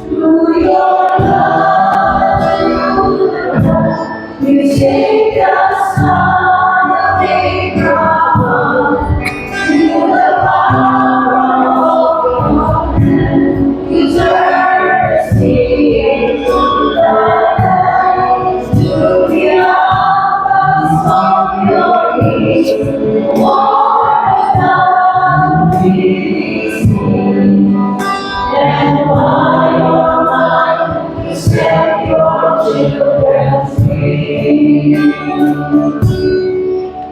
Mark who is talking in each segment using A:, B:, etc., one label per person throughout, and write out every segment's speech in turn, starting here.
A: Through your love, you take us on a big problem. Through the power of your hand, you turn the sea into light. Through the arms of your peace, warm enough to be seen. And by your mind, you set your children free.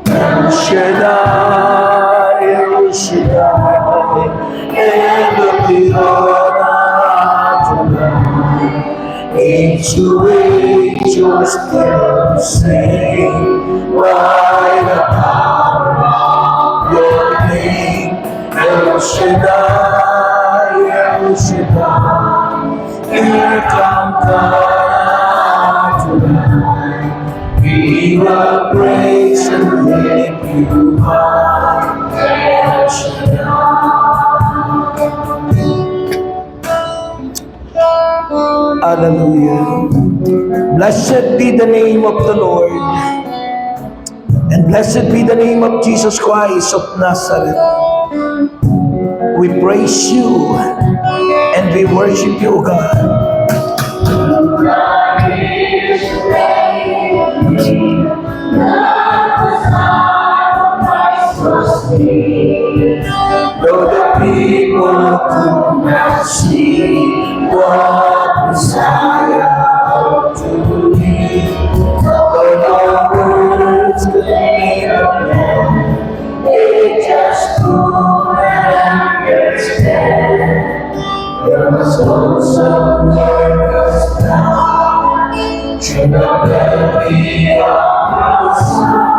B: El Shaddai, El Shaddai, Elohim Adonai. Age to age, you're still the same. By the power of your name, El Shaddai, El Shaddai, here come God Adonai. We will praise and lift you high, El Shaddai. Hallelujah. Blessed be the name of the Lord, and blessed be the name of Jesus Christ of Nazareth. We praise you and we worship you, God. Though the people could not see what Messiah to be, though no words could make a man, they just couldn't understand. Your souls of miracles down to the belly of the sun.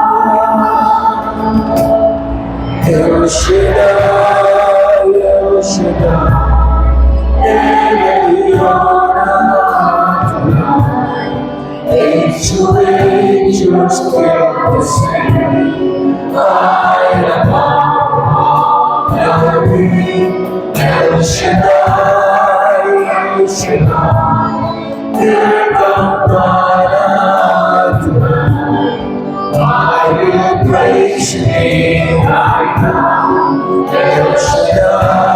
B: El Shaddai, El Shaddai, Elohim Adonai. Age to age, you're still the same. I am Elohim, El Shaddai, El Shaddai. Here come God Adonai. I will praise your name right now, El Shaddai,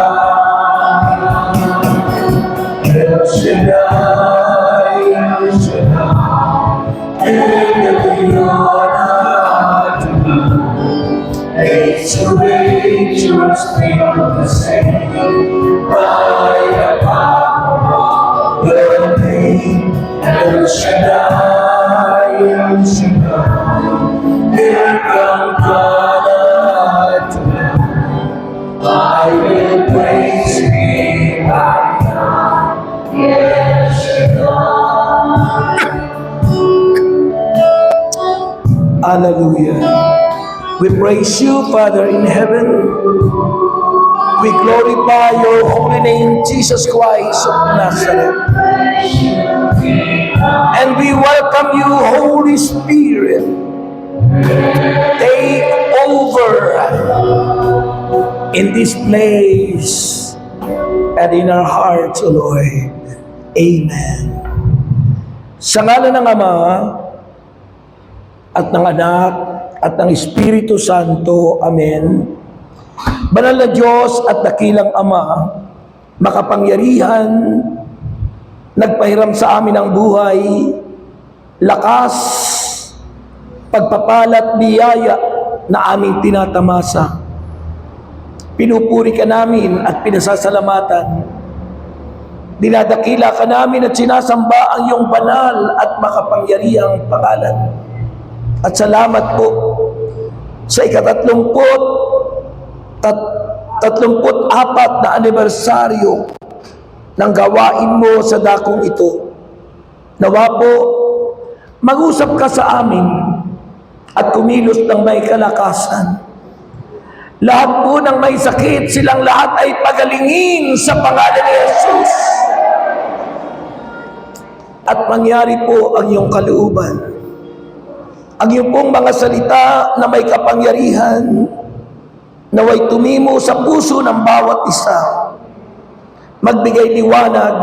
B: El Shaddai, El Shaddai, Elohim Adonai. Age to age, you are still the same. By the power of your name, El Shaddai, El Shaddai. Here come God Adonai. I will praise Him right now. Yes, God. Hallelujah. We praise you, Father in heaven. We glorify your holy name, Jesus Christ of Nazareth. And we welcome you, Holy Spirit. Take over in this place and in our hearts, O Lord. Amen. Sa ngalan ng Ama at ng Anak at ng Espiritu Santo. Amen. Banal na Diyos at dakilang Ama, makapangyarihan, nagpahiram sa amin ng buhay, lakas, pagpapalat, biyaya na aming tinatamasa. Pinupuri ka namin at pinasasalamatan. Dinadakila ka namin at sinasamba ang iyong banal at makapangyarihang pangalan. At salamat po sa ika-34 na anibersaryo ng gawain mo sa dakong ito. Nawa po, mag-usap ka sa amin at kumilos ng may kalakasan. Lahat po ng may sakit, silang lahat ay pagalingin sa pangalan ni Jesus. At mangyari po ang iyong kalooban. Ang iyong pong mga salita na may kapangyarihan, naway tumimo sa puso ng bawat isa, magbigay liwanag,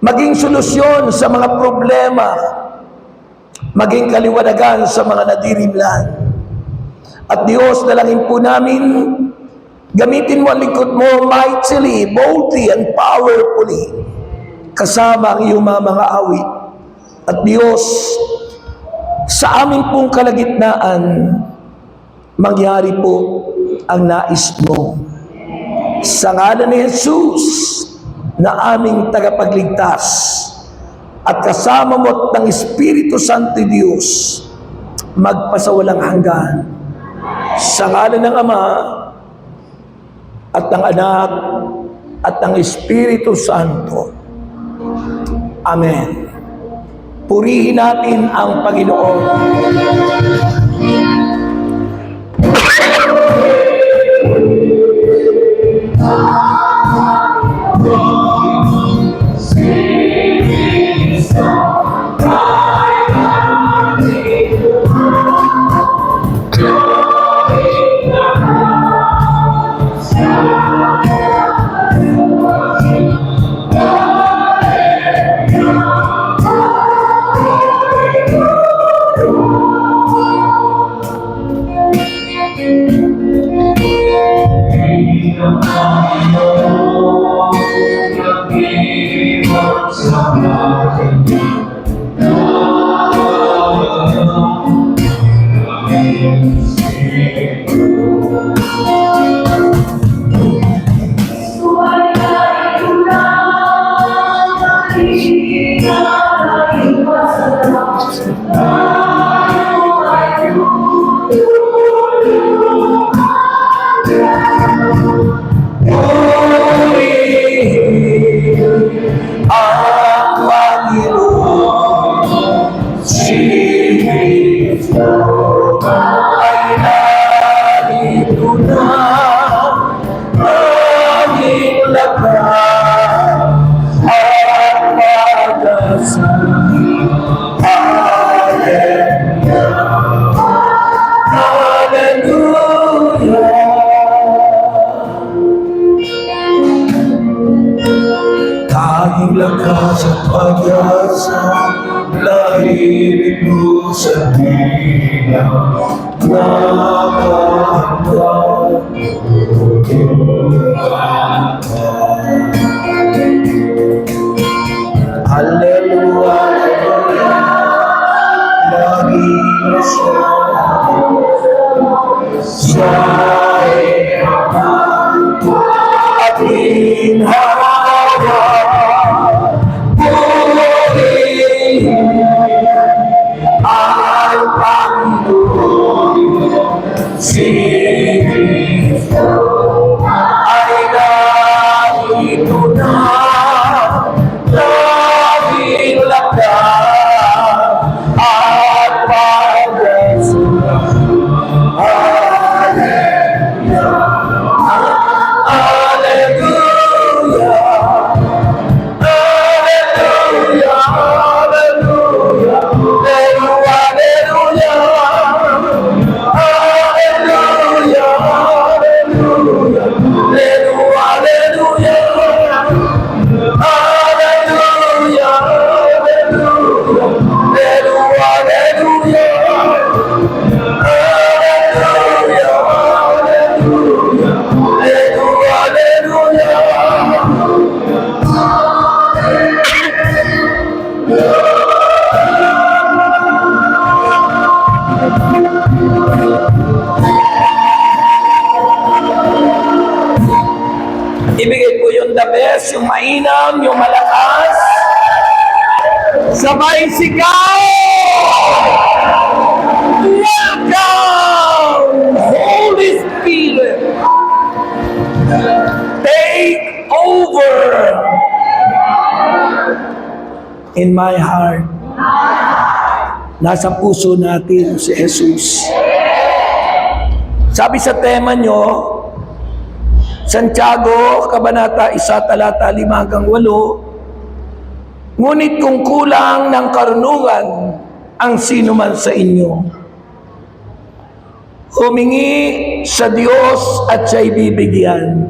B: maging solusyon sa mga problema, maging kaliwanagan sa mga nadirimlan. At Diyos, dalangin po namin, gamitin mo ang lingkod mo mightily, boldly, and powerfully, kasama ang iyong mga awit. At Diyos, sa amin pong kalagitnaan, mangyari po ang nais mo. Sa ngalan ni Jesus, na aming tagapagligtas, at kasama mo at ng Espiritu Santo Diyos, magpasawalang hanggan. Sa ngalan ng Ama, at ng Anak, at ng Espiritu Santo. Amen. Purihin natin ang Panginoon. Tanging lakas at pag-asa, narinig mo sa dilang nakahanggang Hallelujah, Hallelujah, lagi na siya at inhawa. Ang Panginoon si Kristo ay narito na, laging lakad at pag-asa. Hallelujah, Hallelujah, Hallelujah, Hallelujah. Ibigay po yung the best, yung mainam, yung malakas. Sabay sigaw! Welcome, Holy Spirit! Take over in my heart. Nasa puso natin si Jesus. Sabi sa tema nyo, Santiago, Kabanata 1, talata 5 hanggang 8, ngunit kung kulang ng karunungan, ang sino man sa inyo. Humingi sa Diyos at siya'y bibigyan.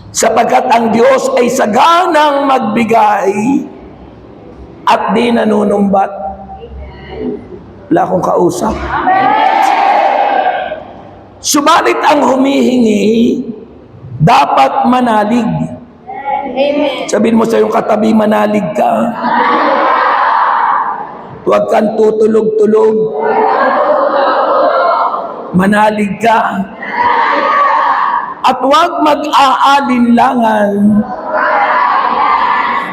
B: Sapagkat ang Diyos ay saganang magbigay at di nanunumbat. Wala akong kausap. Subalit ang humihingi, dapat manalig.
A: Amen.
B: Sabihin mo sa iyong katabi, manalig ka. Huwag kang tutulog-tulog. Manalig ka. At huwag mag-aalinlangan.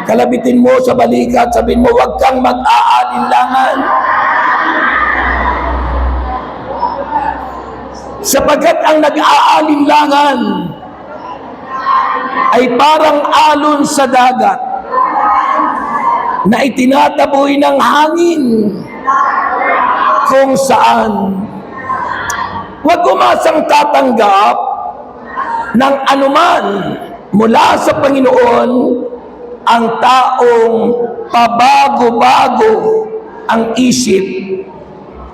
B: Kalabitin mo sa balikat, sabihin mo, huwag kang mag-aalinlangan. Sapagkat ang nag-aalinlangan ay parang alon sa dagat na itinataboy ng hangin kung saan. Huwag umasang tatanggap ng anuman mula sa Panginoon ang taong pabago-bago ang isip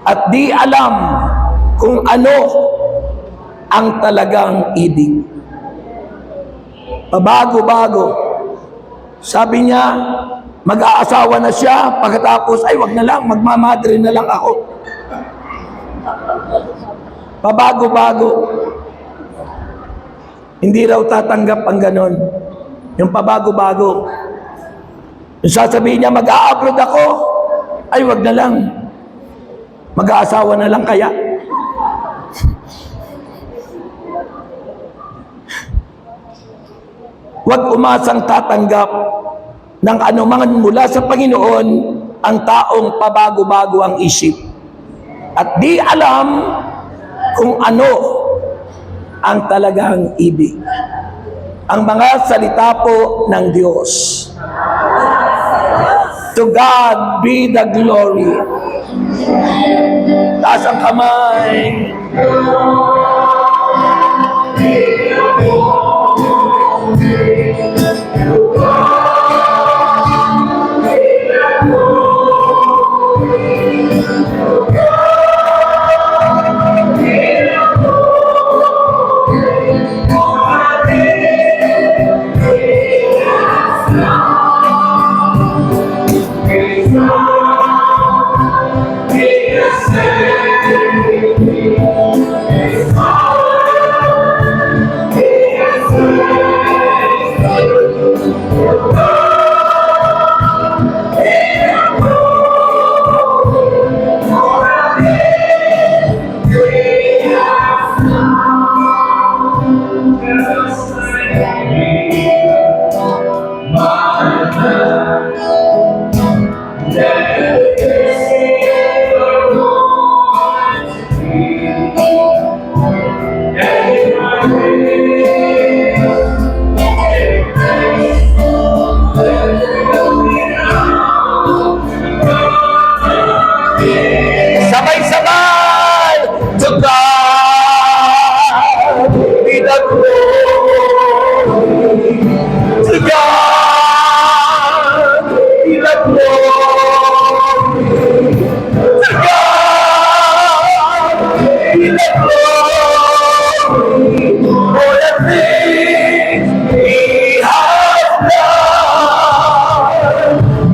B: at di alam kung ano ang talagang ibig. Pabago-bago. Sabi niya, mag-aasawa na siya, pagkatapos, ay wag na lang, magmamadre na lang ako. Pabago-bago. Hindi raw tatanggap ang ganon. Yung pabago-bago. Yung sasabihin niya, mag-a-abroad ako, ay wag na lang. Mag-aasawa na lang kaya. Huwag umasang tatanggap ng anuman mula sa Panginoon ang taong pabago-bago ang isip. At di alam kung ano ang talagang ibig. Ang mga salita po ng Diyos. To God be the glory. Taas ang kamay. Sabay-sabay! To God be the glory. To God be the glory. To God be the glory. For the things He has done.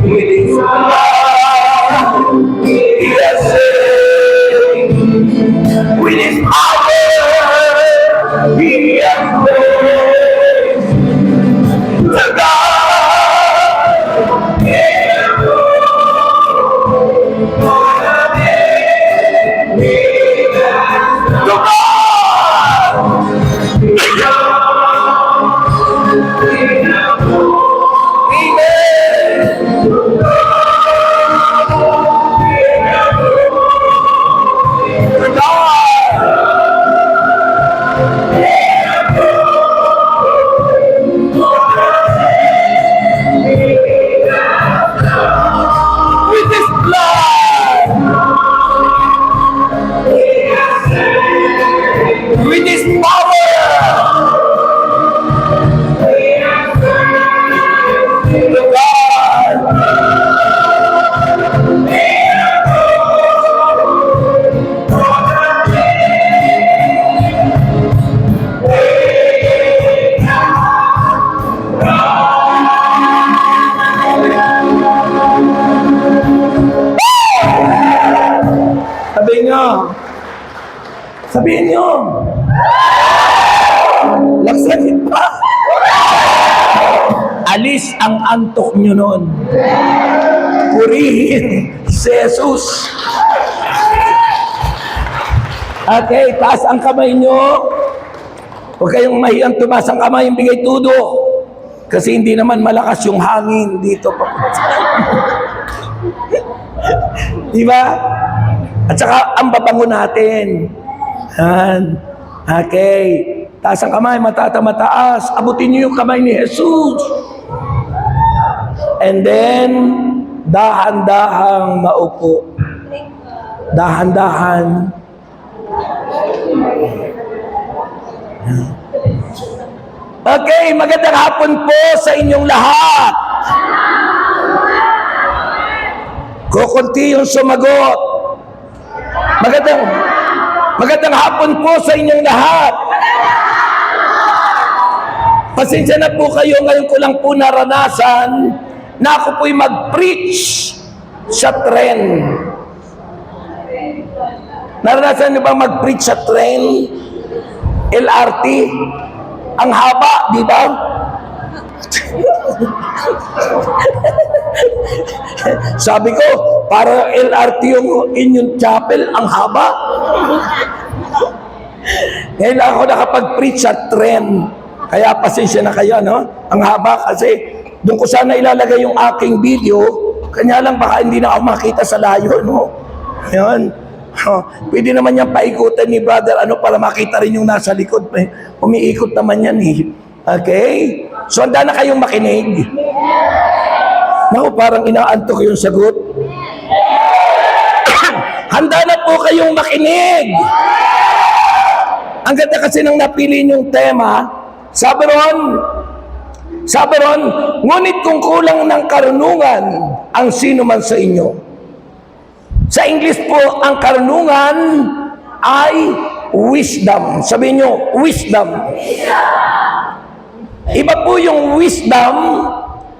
B: With His blood, He has saved. With His power, He has raised. To God be the glory. For the things He has done. To God be the glory. Amen. To God. Sabihin nyo. Laksanin pa. Alis ang antok nyo nun. Purihin si Jesus. Okay, taas ang kamay nyo. Huwag kayong mahiyang tumaas ang kamay, bigay tudo. Kasi hindi naman malakas yung hangin dito. Diba? At saka ang babango natin. Yan. Okay. Taas ang kamay, mataas. Abutin niyo yung kamay ni Jesus. And then, dahan-dahang maupo. Dahan-dahan. Okay, magandang hapon po sa inyong lahat. Kukunti yung sumagot. Magandang hapon po sa inyong lahat. Pasensya na po kayo, ngayon ko lang po naranasan na ako po'y mag-preach sa tren. Naranasan niyo ba mag-preach sa tren? LRT? Ang haba, di ba? Sabi ko, para LRT yung inyong chapel, ang haba. Ngayon lang ako nakapag-preach sa tren. Kaya pasensya na kayo, no? Ang haba kasi doon ko sana ilalagay yung aking video, kanya lang baka hindi na ako makita sa layo, no? Ayan. Pwede naman yan paikutan ni brother, para makita rin yung nasa likod. Umiikot naman yan eh. Okay? So, handa na kayong makinig? Naku, parang inaantok yung sagot. Handa na po kayong makinig? Ang ganda kasi nang napili niyong tema, sabi ron, ngunit kung kulang ng karunungan ang sino man sa inyo. Sa English po, ang karunungan ay wisdom. Sabihin nyo, wisdom. Iba po yung wisdom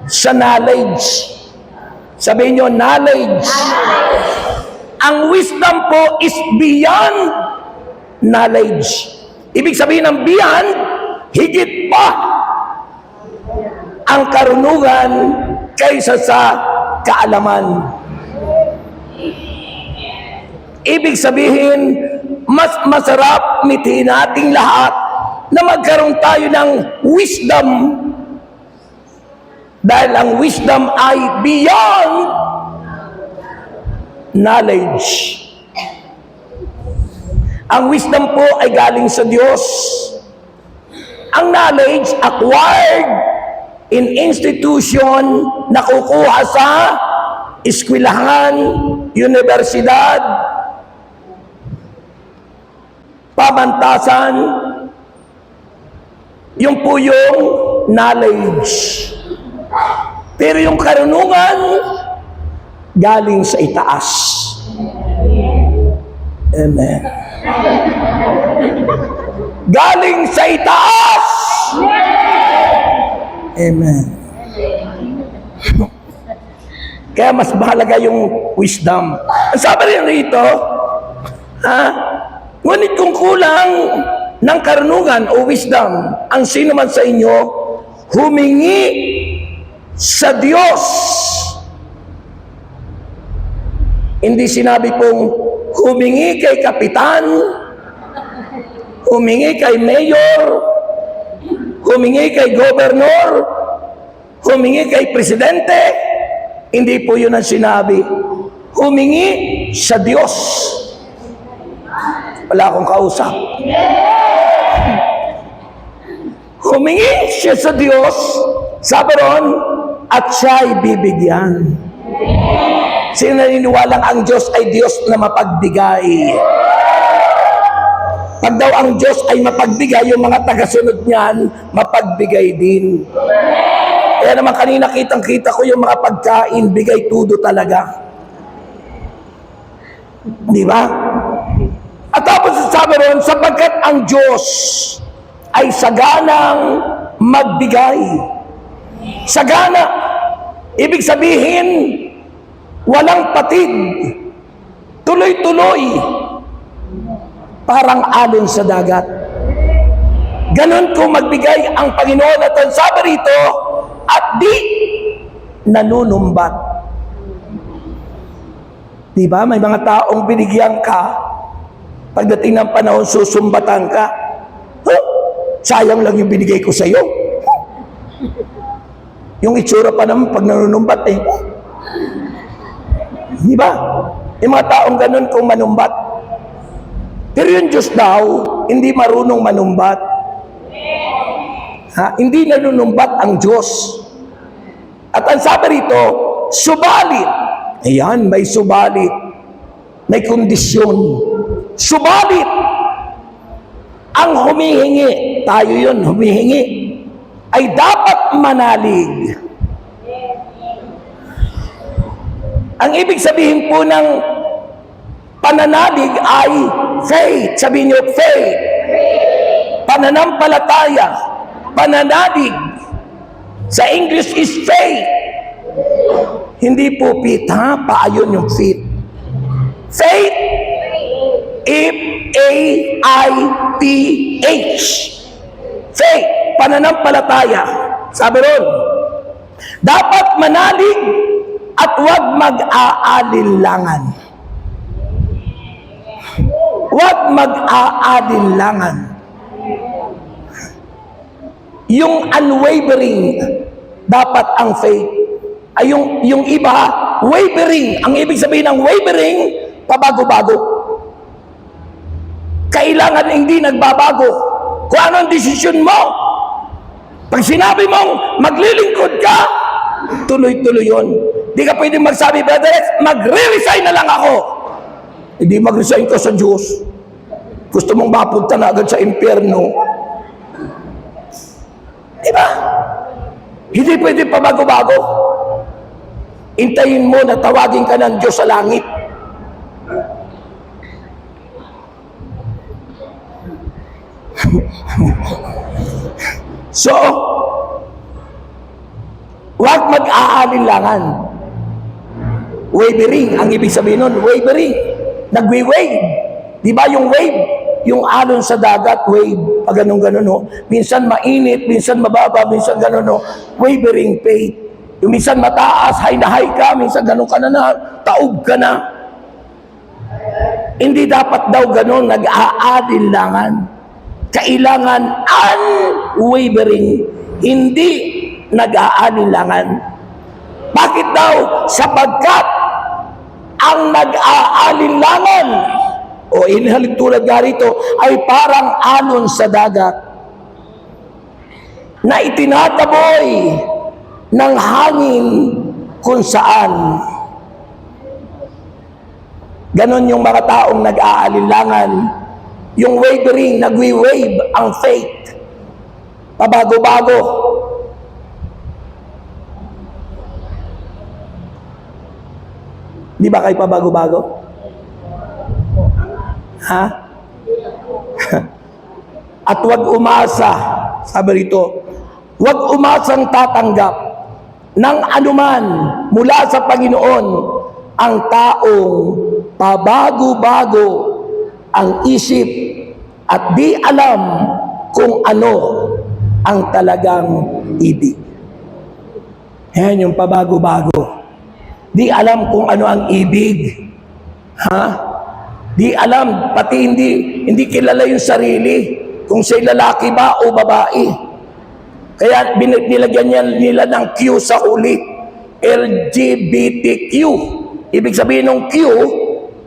B: sa knowledge. Sabihin nyo, knowledge. Ang wisdom po is beyond knowledge. Ibig sabihin ng beyond, higit pa ang karunungan kaysa sa kaalaman. Ibig sabihin, mas masarap mitiin nating lahat na magkaroon tayo ng wisdom. Dahil ang wisdom ay beyond knowledge. Ang wisdom po ay galing sa Diyos. Ang knowledge acquired in institution na kukuha sa eskwelahan, universidad, pamantasan, yung po yung knowledge. Pero yung karunungan, galing sa itaas. Amen. Galing sa itaas! Amen. Kaya mas mahalaga yung wisdom. Ang sabi rin rito, ngunit kung kulang ng karunungan o wisdom, ang sino man sa inyo, humingi sa Diyos. Hindi sinabi pong humingi kay kapitan, humingi kay mayor, humingi kay gobernador, humingi kay presidente. Hindi po yun ang sinabi. Humingi sa Diyos. Wala akong kausap. Humingi siya sa Diyos, sabi ron, at siya'y bibigyan. Sino naniniwalang ang Diyos ay Diyos na mapagbigay? Pag daw ang Diyos ay mapagbigay, yung mga tagasunod niyan, mapagbigay din. Kaya naman kanina kitang-kita ko yung mga pagkain, bigay tudo talaga. Di ba? At tapos sabi ron, sapagkat ang Diyos ay saganang magbigay. Sagana. Ibig sabihin, walang patid. Tuloy-tuloy. parang alon sa dagat. Ganon kung magbigay ang Panginoon at ang sabi rito, at di nanunumbat. Di ba? May mga taong binigyan ka, pagdating ng panahon, susumbatan ka. Huh? Sayang lang yung binigay ko sa iyo. Yung itsura pa naman pag nanunumbat eh. Di ba? Yung mga taong ganun kung manumbat. Pero yung Diyos daw, hindi marunong manumbat. Ha? Hindi nanunumbat ang Diyos. At ang sabi rito, subalit. Ayan, may subalit. May kondisyon. Subalit. Ang humihingi, tayo yun, humihingi, ay dapat manalig. Ang ibig sabihin po ng pananalig ay faith. Sabihin niyo, faith. Pananampalataya. Pananalig. Sa English is faith. Hindi po faith, ha? Paayon yung faith. Faith. F-A-I-T-H. Faith. Pananampalataya. Sabi ron, dapat manalig at huwag mag-aalinlangan. Huwag mag-aalinlangan. Yung unwavering, dapat ang faith. Ay yung iba, wavering. Ang ibig sabihin ng wavering, pabago-bago. Kailangan hindi nagbabago. Kung ano ang desisyon mo, pag sinabi mong maglilingkod ka, tuloy-tuloy yun. Di ka pwede magsabi, Brother X, magre-resign na lang ako. Hindi mag-resign ka sa Diyos. Gusto mong mapunta na agad sa impyerno. Diba? Hindi pwede pa bago-bago. Intayin mo na tawagin ka ng Diyos sa langit. So, huwag mag-aalinlangan. Wavering, ang ibig sabihin nun, wavering. Nagwe-wave. Di ba yung wave? Yung alon sa dagat, wave. Pag ganun-ganun, no? Minsan mainit, minsan mababa, minsan ganun, no? Wavering faith. Yung minsan mataas, high na high ka, minsan ganun ka na, taob ka na. Hindi dapat daw ganun, nag-aalinlangan. Kailangan unwavering, hindi nag-aalinlangan. Bakit daw? Sapagkat ang nag-aalinlangan, o inhalin tulad nga rito, ay parang alon sa dagat na itinataboy ng hangin kung saan. Ganon yung mga taong nag-aalinlangan. Yung wavering, nagwi-wave ang faith. Pabago-bago. Di ba kayo pabago-bago? Ha? At huwag umasa, sabi rito, huwag umasang tatanggap ng anuman mula sa Panginoon ang taong pabago-bago ang isip at di alam kung ano ang talagang ibig. Yan yung pabago-bago. Di alam kung ano ang ibig. Ha? Di alam, pati hindi kilala yung sarili, kung siya'y lalaki ba o babae. Kaya nilagyan nila ng Q sa huli. LGBTQ. Ibig sabihin ng Q,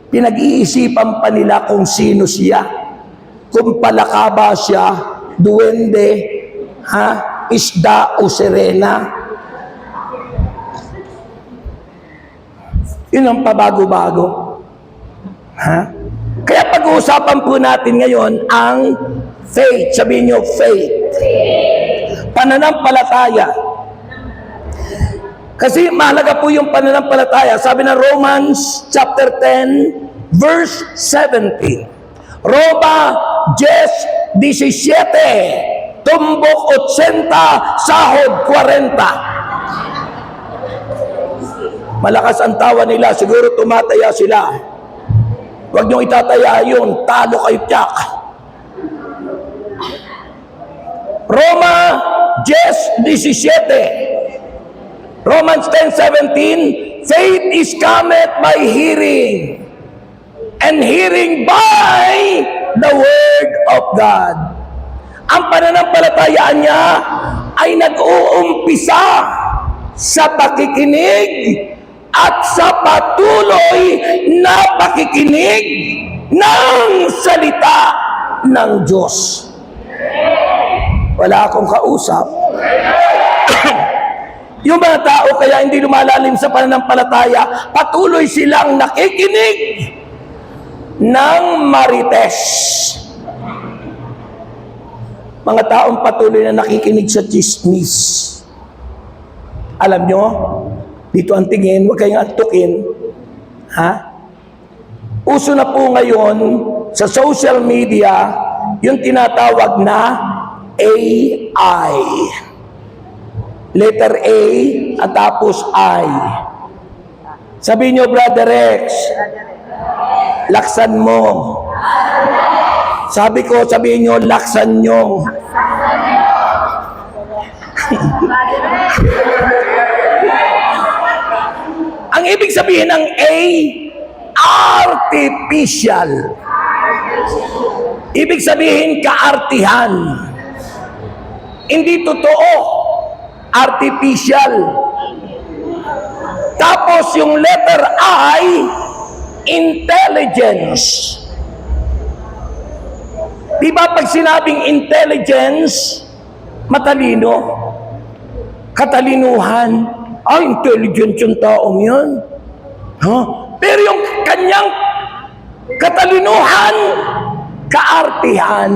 B: pinag-iisipan pa nila kung sino siya. Kung palakaba siya, duwende, ha? Isda o sirena. Yun ang pabago-bago. Ha? Kaya pag-uusapan po natin ngayon ang faith. Sabihin niyo, faith. Pananampalataya. Kasi mahalaga po yung pananampalataya. Sabi ng Romans chapter 10, verse 17. Roma 10:17. Tumbok 80, sahod 40. Malakas ang tawa nila, siguro tumataya sila. Huwag niyong itataya yun, talo kayo tiyak. Roma 10:17. Romans 10:17, faith is cometh by hearing, and hearing by the word of God. Ang pananampalatayaan niya ay nag-uumpisa sa pakikinig at sa patuloy na pakikinig ng salita ng Diyos. Wala akong kausap. Yung mga tao kaya hindi lumalalim sa pananampalataya, patuloy silang nakikinig ng marites. Mga taong patuloy na nakikinig sa chismis. Alam nyo, dito ang tingin, huwag kayong antukin. Ha? Uso na po ngayon sa social media yung tinatawag na AI. Letter A at tapos I. Sabihin nyo, Brother Rex, laksan mo. Sabi ko, sabihin nyo, laksan nyo. Ang ibig sabihin ng A, artificial. Ibig sabihin, kaartihan. Hindi totoo. Artificial. Tapos yung letter I, intelligence. Di ba pag sinabing intelligence, matalino? Katalinuhan. Intelligent yung taong yan. Pero yung kanyang katalinuhan, kaartihan,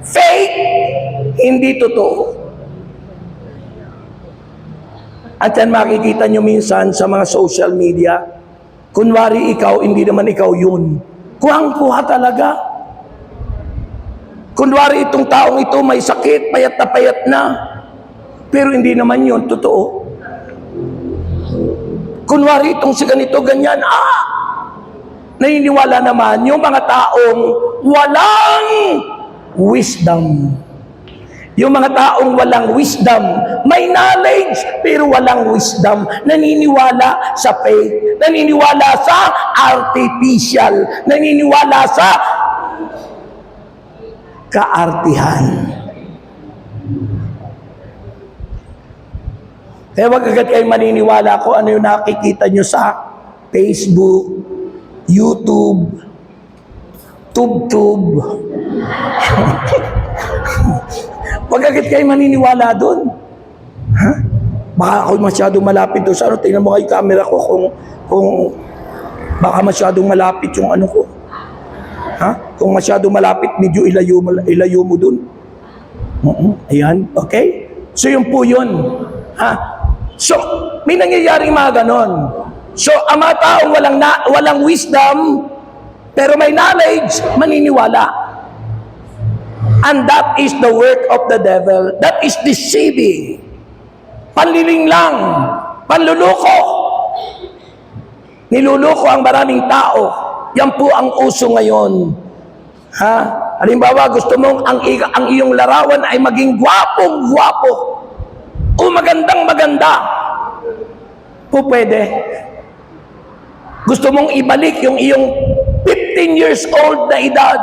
B: fake, hindi totoo. At yan makikita nyo minsan sa mga social media, kunwari ikaw, hindi naman ikaw yun. Kuhang-kuha talaga. Kunwari itong taong ito may sakit, payat na, pero hindi naman yun totoo. Kunwari itong si ganito, ganyan, naniniwala naman yung mga taong walang wisdom. Yung mga taong walang wisdom, may knowledge pero walang wisdom, naniniwala sa faith, naniniwala sa artificial, naniniwala sa kaartihan. Kaya wag agad kayo maniniwala kung ano yung nakikita nyo sa Facebook, YouTube, TubeTube. Wag agad kayo maniniwala doon. Ha? Baka ako masyadong malapit doon sa ano. Tingnan mo kayo camera ko kung baka masyadong malapit yung ano ko. Ha? Kung masyadong malapit, medyo ilayo mo doon. Ayan, okay? So yun po yun. Ha? So, may nangyayaring mga ganon. So, ang mga taong walang wisdom, pero may knowledge, maniniwala. And that is the work of the devil. That is deceiving. Panliling lang. Panluluko. Niluluko ang maraming tao. Yan po ang uso ngayon. Ha? Halimbawa, gusto mong ang iyong larawan ay maging gwapong-gwapo. O magandang-maganda. Po pwede. Gusto mong ibalik yung iyong 15 years old na edad.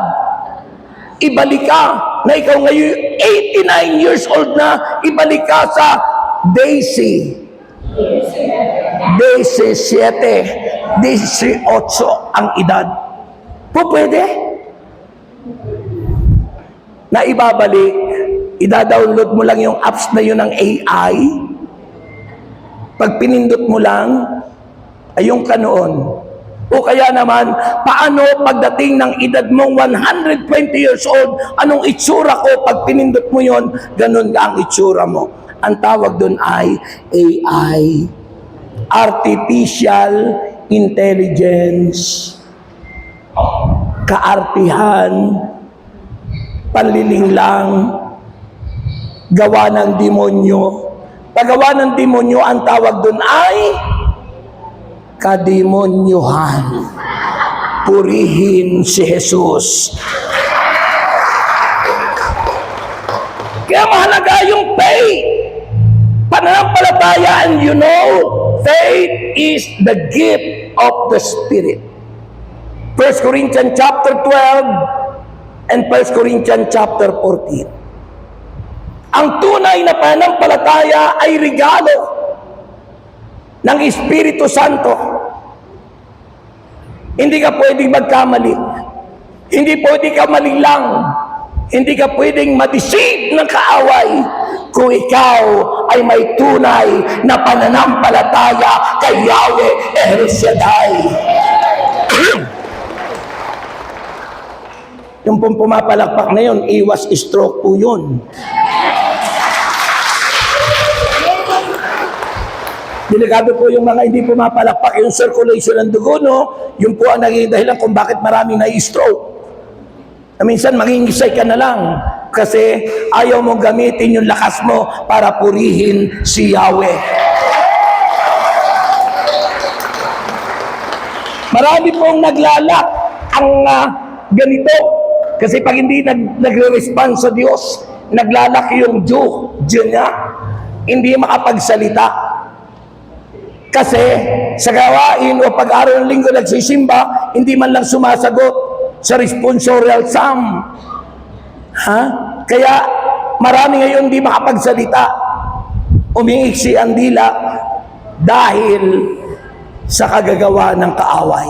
B: Ibalik ka na ikaw ngayon 89 years old na, ibalik ka sa Daisy 7, 18 ang edad. Po pwede. Na ibabalik, ida-download mo lang yung apps na yun ng AI. Pag pinindot mo lang, ayun ka noon. O kaya naman, paano pagdating ng edad mong 120 years old, anong itsura ko pag pinindot mo yon, ganun ang itsura mo. Ang tawag doon ay AI. Artificial Intelligence. Kaartihan, panliling lang, gawa ng demonyo. Paggawa ng demonyo, ang tawag doon ay kademonyuhan. purihin si Jesus. Kaya mahalaga yung faith. Pananampalataya, and you know, faith is the gift of the Spirit. 1 Corinthians chapter 12 and 1 Corinthians chapter 14. Ang tunay na pananampalataya ay regalo ng Espiritu Santo. Hindi ka pwedeng magkamali. Hindi pwedeng ka malilang. Hindi ka pwedeng ma-deceive ng kaaway kung ikaw ay may tunay na pananampalataya kay Yahweh El Shaddai. Yung pong pumapalakpak na yun, iwas stroke po yun. Delikado po yung mga hindi pumapalakpak, yung circulation ng dugo, no? Yung po ang naging dahilan kung bakit maraming na-stroke. Na minsan mangingisay ka na lang kasi ayaw mong gamitin yung lakas mo para purihin si Yahweh. Marami pong naglalak ang ganito kasi pag hindi nagre-respond sa Diyos, naglalak yung Diyo niya, hindi makapagsalita. Kasi sa gawain o pag-araw ng linggo nagsisimba, hindi man lang sumasagot sa responsorial psalm. Kaya marami ngayon hindi makapagsalita. Umiiksi ang dila dahil sa kagagawa ng kaaway.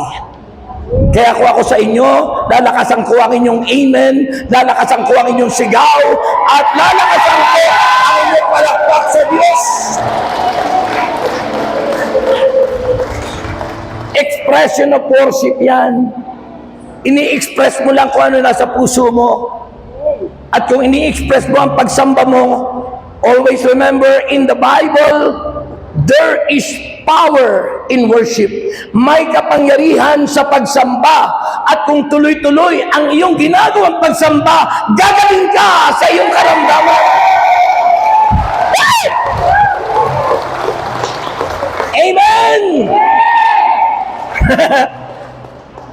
B: Kaya kung ako sa inyo, lalakasan ko ang inyong amen, lalakasan ko ang inyong sigaw, at lalakasan ko ang inyong palakpak sa Diyos. Expression of worship yan. Ini-express mo lang kung ano nasa puso mo. At kung ini-express mo ang pagsamba mo, always remember, in the Bible, there is power in worship. May kapangyarihan sa pagsamba. At kung tuloy-tuloy ang iyong ginagawang pagsamba, gagaling ka sa iyong karamdaman. Amen!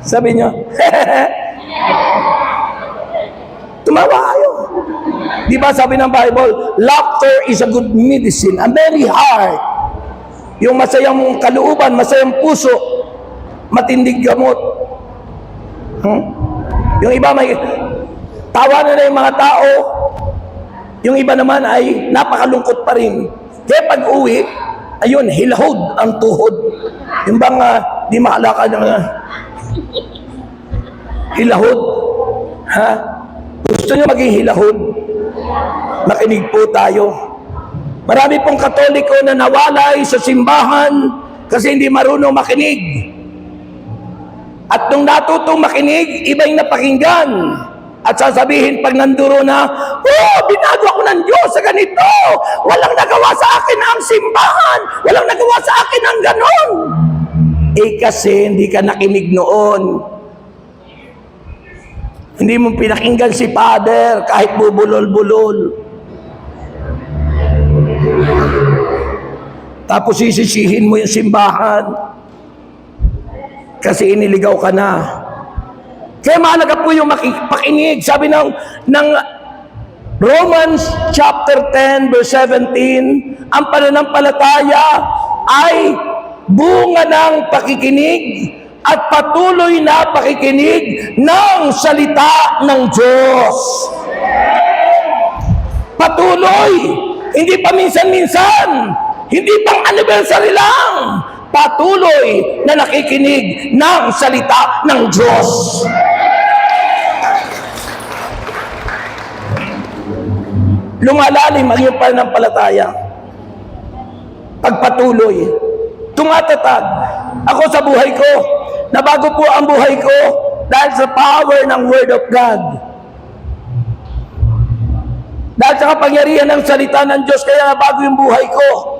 B: Sabi nyo, tumawa kayo. Di ba sabi ng Bible, laughter is a good medicine, a merry heart. Yung masayang kalooban, masayang puso, matindig gamot. Yung iba may tawanan na yung mga tao, yung iba naman ay napakalungkot pa rin. Kaya pag uwi, ayun, hilahod ang tuhod. Yung bang di makalakad ng hilahod. Gusto nyo maging hilahod? Makinig po tayo. Marami pong Katoliko na nawalay sa simbahan kasi hindi marunong makinig. At nung natutong makinig, iba yung napakinggan. At sasabihin pag nanduro na, binago ako ng Diyos sa ganito. Walang nagawa sa akin ang simbahan. Walang nagawa sa akin ang ganon. Kasi hindi ka nakinig noon. Hindi mo pinakinggan si Father kahit bubulol-bulol. Tapos sisisihin mo yung simbahan kasi iniligaw ka na. Kaya mahalaga po yung makinig. Sabi ng Romans chapter 10 verse 17, ang pananampalataya ay bunga ng pakikinig at patuloy na pakikinig ng salita ng Diyos. Patuloy, hindi pa minsan-minsan, hindi pang anniversary lang, patuloy na nakikinig ng salita ng Diyos. Lumalalim ang iyong pananampalataya. Pagpatuloy, tumatatag. Ako sa buhay ko, nabago po ang buhay ko dahil sa power ng Word of God. Dahil sa kapangyarihan ng salita ng Diyos, kaya nabago yung buhay ko.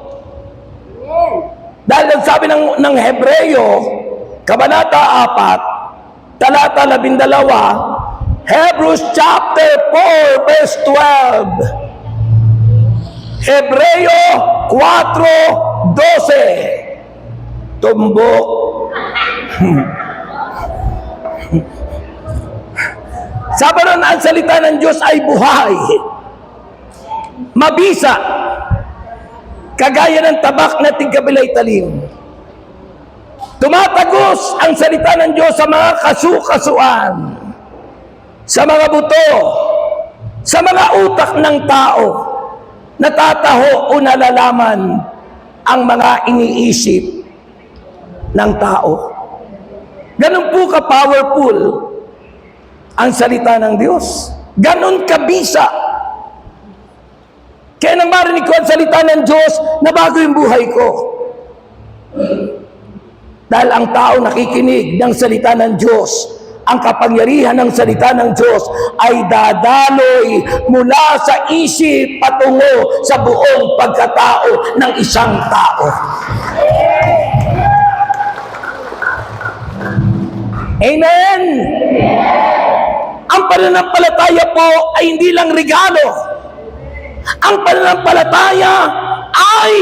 B: Dahil nagsabi ng Hebreo, Kabanata 4, talata 12, Hebrews chapter 4, verse 12. Hebreo 4:12. Tumbok. Sabi ron, ang salita ng Diyos ay buhay, mabisa, kagaya ng tabak na tigkabilay talim. Tumatagos ang salita ng Diyos sa mga kasu-kasuan, sa mga buto, sa mga utak ng tao, natataho o nalalaman ang mga iniisip ng tao. Ganun po ka-powerful ang salita ng Diyos. Ganun kabisa. Kaya nang marinig ko ang salita ng Diyos, nabago yung buhay ko. Dahil ang tao nakikinig ng salita ng Diyos, ang kapangyarihan ng salita ng Diyos ay dadaloy mula sa isip patungo sa buong pagkatao ng isang tao. Amen! Ang pananampalataya po ay hindi lang regalo. Ang pananampalataya ay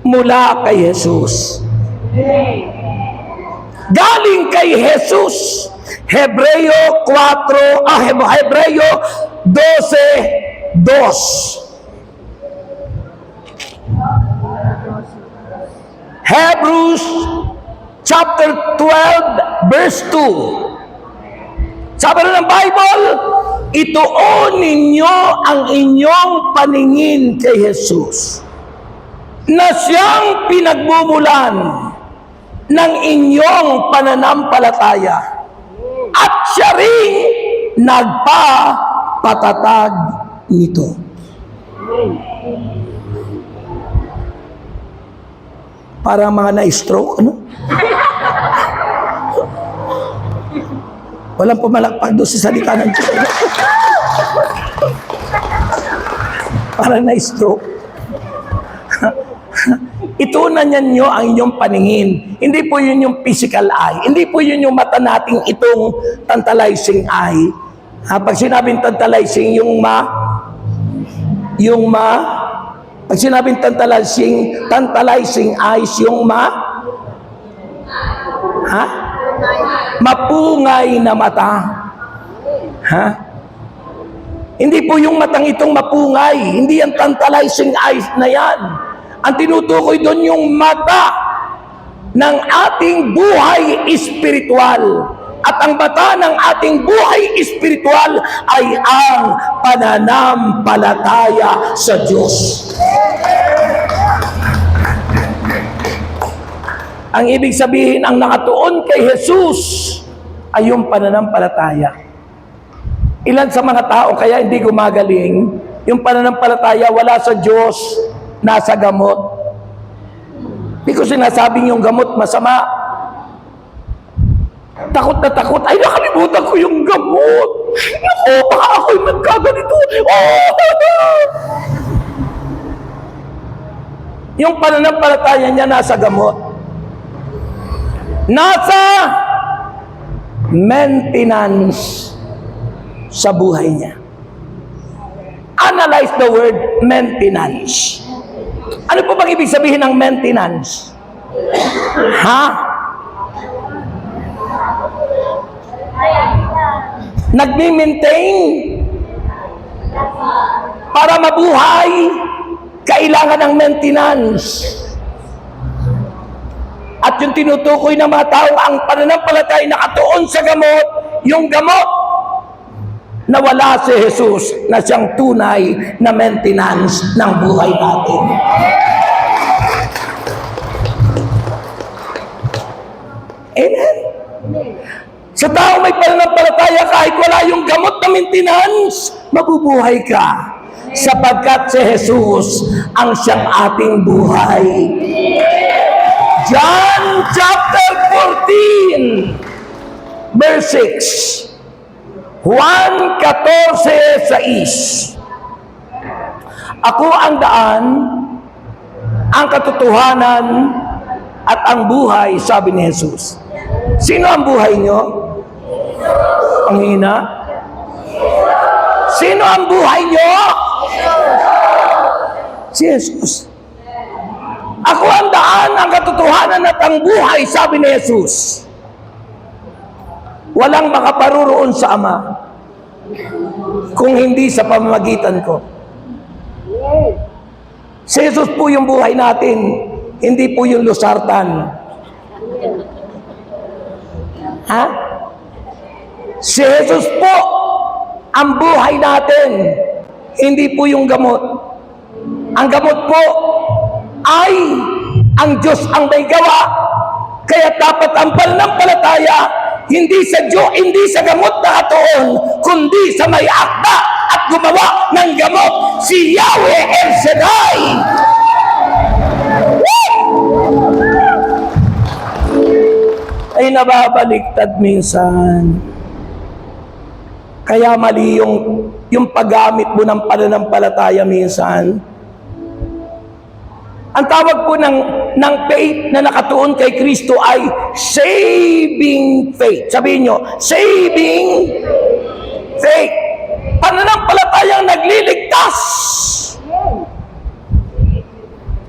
B: mula kay Jesus. Galing kay Jesus. Hebreo 12:2. Hebrews chapter 12 verse 2. Sabi ng Bible, ituon ninyo ang inyong paningin kay Jesus, na siyang pinagmumulan ng inyong pananampalataya, at siya rin nagpapatatag nito. Parang mga na-stroke, ano? Walang pumalakpak doon sa salita ng Diyos. Parang na-stroke. Ituunan nyo ang inyong paningin. Hindi po yun yung physical eye. Hindi po yun yung mata nating itong tantalizing eye. Pag sinabing tantalizing, pag sinabing tantalizing eyes, yung mapungay na mata. Hindi po yung matang itong mapungay. Hindi yung tantalizing eyes na yan. Ang tinutukoy doon yung mata ng ating buhay espiritual. At ang mata ng ating buhay espiritual ay ang pananampalataya sa Diyos. Ang ibig sabihin, ang nakatuon kay Jesus ay yung pananampalataya. Ilan sa mga tao kaya hindi gumagaling, yung pananampalataya wala sa Diyos, nasa gamot. Hindi ko sinasabing yung gamot masama. Takot na takot, ay nakalimutan ko yung gamot. Naku, baka ako'y magkaganito. Oh! Yung pananampalataya niya nasa gamot. Nasa maintenance sa buhay niya. Analyze the word maintenance. Ano po bang ibig sabihin ng maintenance? Nagmi-maintain para mabuhay, kailangan ng maintenance. At yung tinutukoy ng mga tao, ang pananampalataya nakatuon sa gamot, yung gamot na wala si Jesus na siyang tunay na maintenance ng buhay natin. Amen? Sa tao may pananampalataya, kahit wala yung gamot na maintenance, mabubuhay ka. Sapagkat si Jesus ang siyang ating buhay. John chapter 14 verse 6. Juan 14:6. Ako ang daan, ang katotohanan, at ang buhay, sabi ni Jesus. Sino ang buhay nyo? Ang hina? Sino ang buhay nyo? Si Jesus. Ako ang daan, ang katotohanan, at ang buhay, sabi ni Jesus. Walang makaparoroon sa Ama kung hindi sa pamamagitan ko. Si Jesus po yung buhay natin, hindi po yung losartan. Ha? Si Jesus po ang buhay natin, hindi po yung gamot. Ang gamot po ay ang Diyos ang may gawa. Kaya dapat ang pananampalataya hindi sa Diyos, hindi sa gamot na katuon, kundi sa may akda at gumawa ng gamot, si Yahweh El Shaddai. Ay nababaliktad minsan. Kaya mali yung paggamit mo ng pananampalataya minsan. Ang tawag po ng faith na nakatuon kay Kristo ay saving faith. Sabihin nyo, saving faith. Pananampalatayang nagliligtas.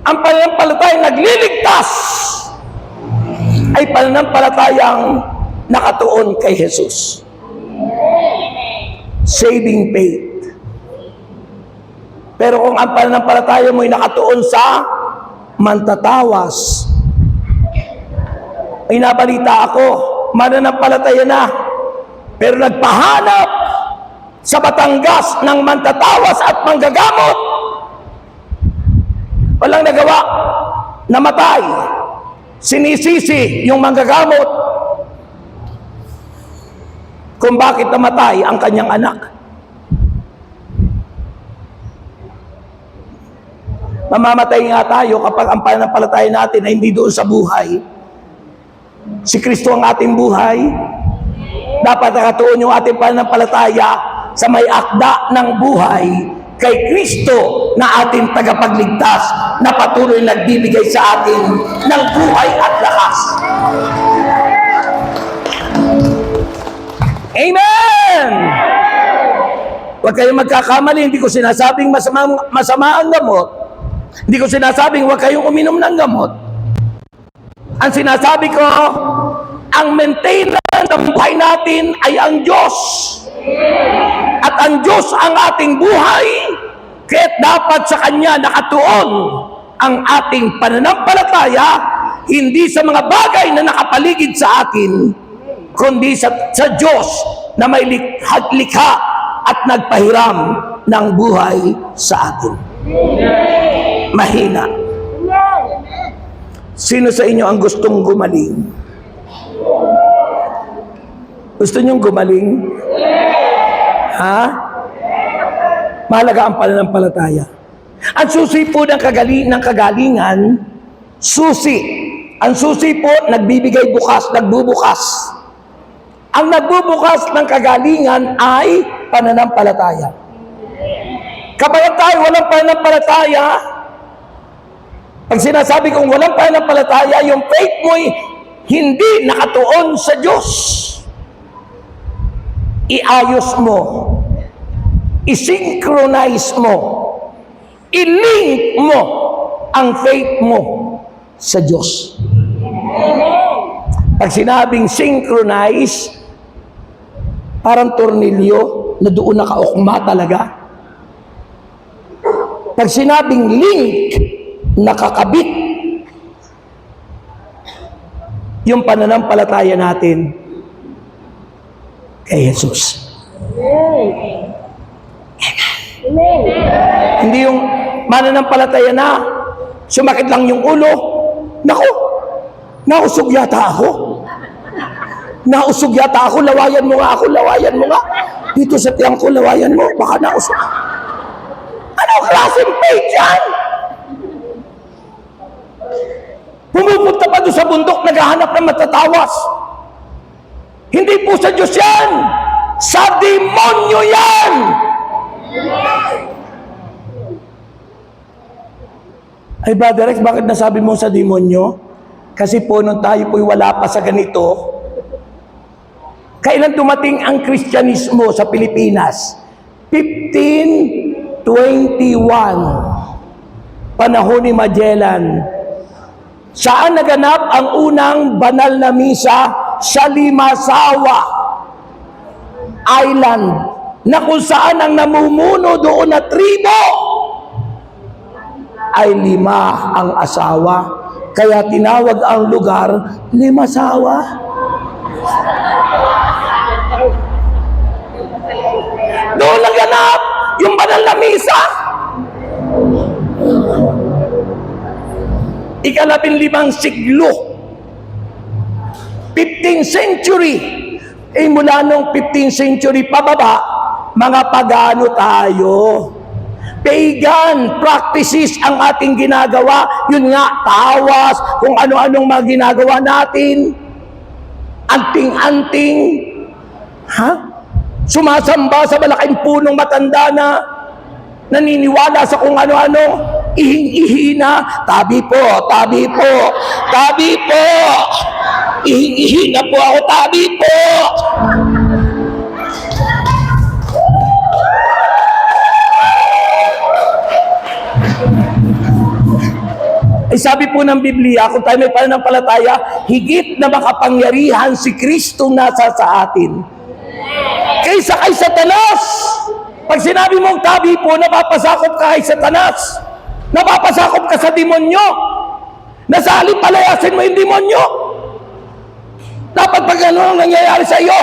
B: Ang pananampalatayang nagliligtas ay pananampalatayang nakatuon kay Jesus. Saving faith. Pero kung ang pananampalataya mo ay nakatuon sa mantatawas, ay nabalita ako, mananampalataya na, pero nagpahanap sa Batangas ng mantatawas at manggagamot. Walang nagawa, namatay. Sinisisi yung manggagamot kung bakit namatay ang kanyang anak. Mamamatay nga tayo kapag ang pananampalataya natin ay hindi doon sa buhay. Si Kristo ang ating buhay. Dapat nakatuon yung ating pananampalataya sa may akda ng buhay kay Kristo na ating tagapagligtas na patuloy nagbibigay sa atin ng buhay at lakas. Amen! Huwag kayong magkakamali, hindi ko sinasabing masama ang gamot. Hindi ko sinasabing huwag kayong uminom ng gamot. Ang sinasabi ko, ang maintenance ng buhay natin ay ang Diyos. At ang Diyos ang ating buhay, kaya't dapat sa Kanya nakatuon ang ating pananampalataya, hindi sa mga bagay na nakapaligid sa atin, kundi sa Diyos na may likha at nagpahiram ng buhay sa atin. Mahina. Sino sa inyo ang gustong gumaling? Gusto niyong gumaling? Ha? Mahalaga ang pananampalataya. Ang susi po ng kagalingan, susi. Ang susi po, nagbibigay bukas, nagbubukas. Ang nagbubukas ng kagalingan ay pananampalataya. Kapag tayo walang pananampalataya, pag sinasabi kong walang pananampalataya, yung faith mo'y hindi nakatuon sa Diyos. Iayos mo, isynchronize mo, i-link mo ang faith mo sa Diyos. Pag sinabing synchronize, parang tornilyo na doon nakaukma talaga. Pag sinabing link, nakakabit yung pananampalataya natin kay Jesus. Amen. Hindi yung mananampalataya na sumakit lang yung ulo. Naku, nausog yata ako. Nausog yata ako, lawayan mo nga ako, lawayan mo nga. Dito sa tiyang ko, lawayan mo, baka nausog. Anong klaseng faith yan? Pumupunta pa doon sa bundok, naghahanap ng matatawas. Hindi po sa Diyos yan. Sa demonyo yan. Ay, Brother Rex, bakit nasabi mo sa demonyo? Kasi po, nung tayo po'y wala pa sa ganito, kailan dumating ang Kristyanismo sa Pilipinas? 1521. Panahon ni Magellan. Saan naganap ang unang banal na misa? Sa Limasawa. island na kung saan ang namumuno doon na tribo ay 5 ang asawa. Kaya tinawag ang lugar Limasawa. Doon naganap yung banal na misa. 15 siglo, 15th century. Mula nung 15th century pababa, mga pagano tayo. Pagan practices ang ating ginagawa. Yun nga, tawas, kung ano-anong mga ginagawa natin. Anting-anting. Sumasamba sa malaking punong matanda na naniniwala sa kung ano-ano. Ihing-ihi na. Tabi po, tabi po, tabi po. Ihing-ihi na po ako, tabi po. Sabi po ng Biblia, kung tayo may pananampalataya, higit na makapangyarihan si Kristo nasa sa atin kaysa kay Satanas. Pag sinabi mong tabi po, napapasakop ka kay Satanas, napapasakop ka sa demonyo, nasa halip palayasin mo yung demonyo. Dapat pag ano nangyayari sa iyo,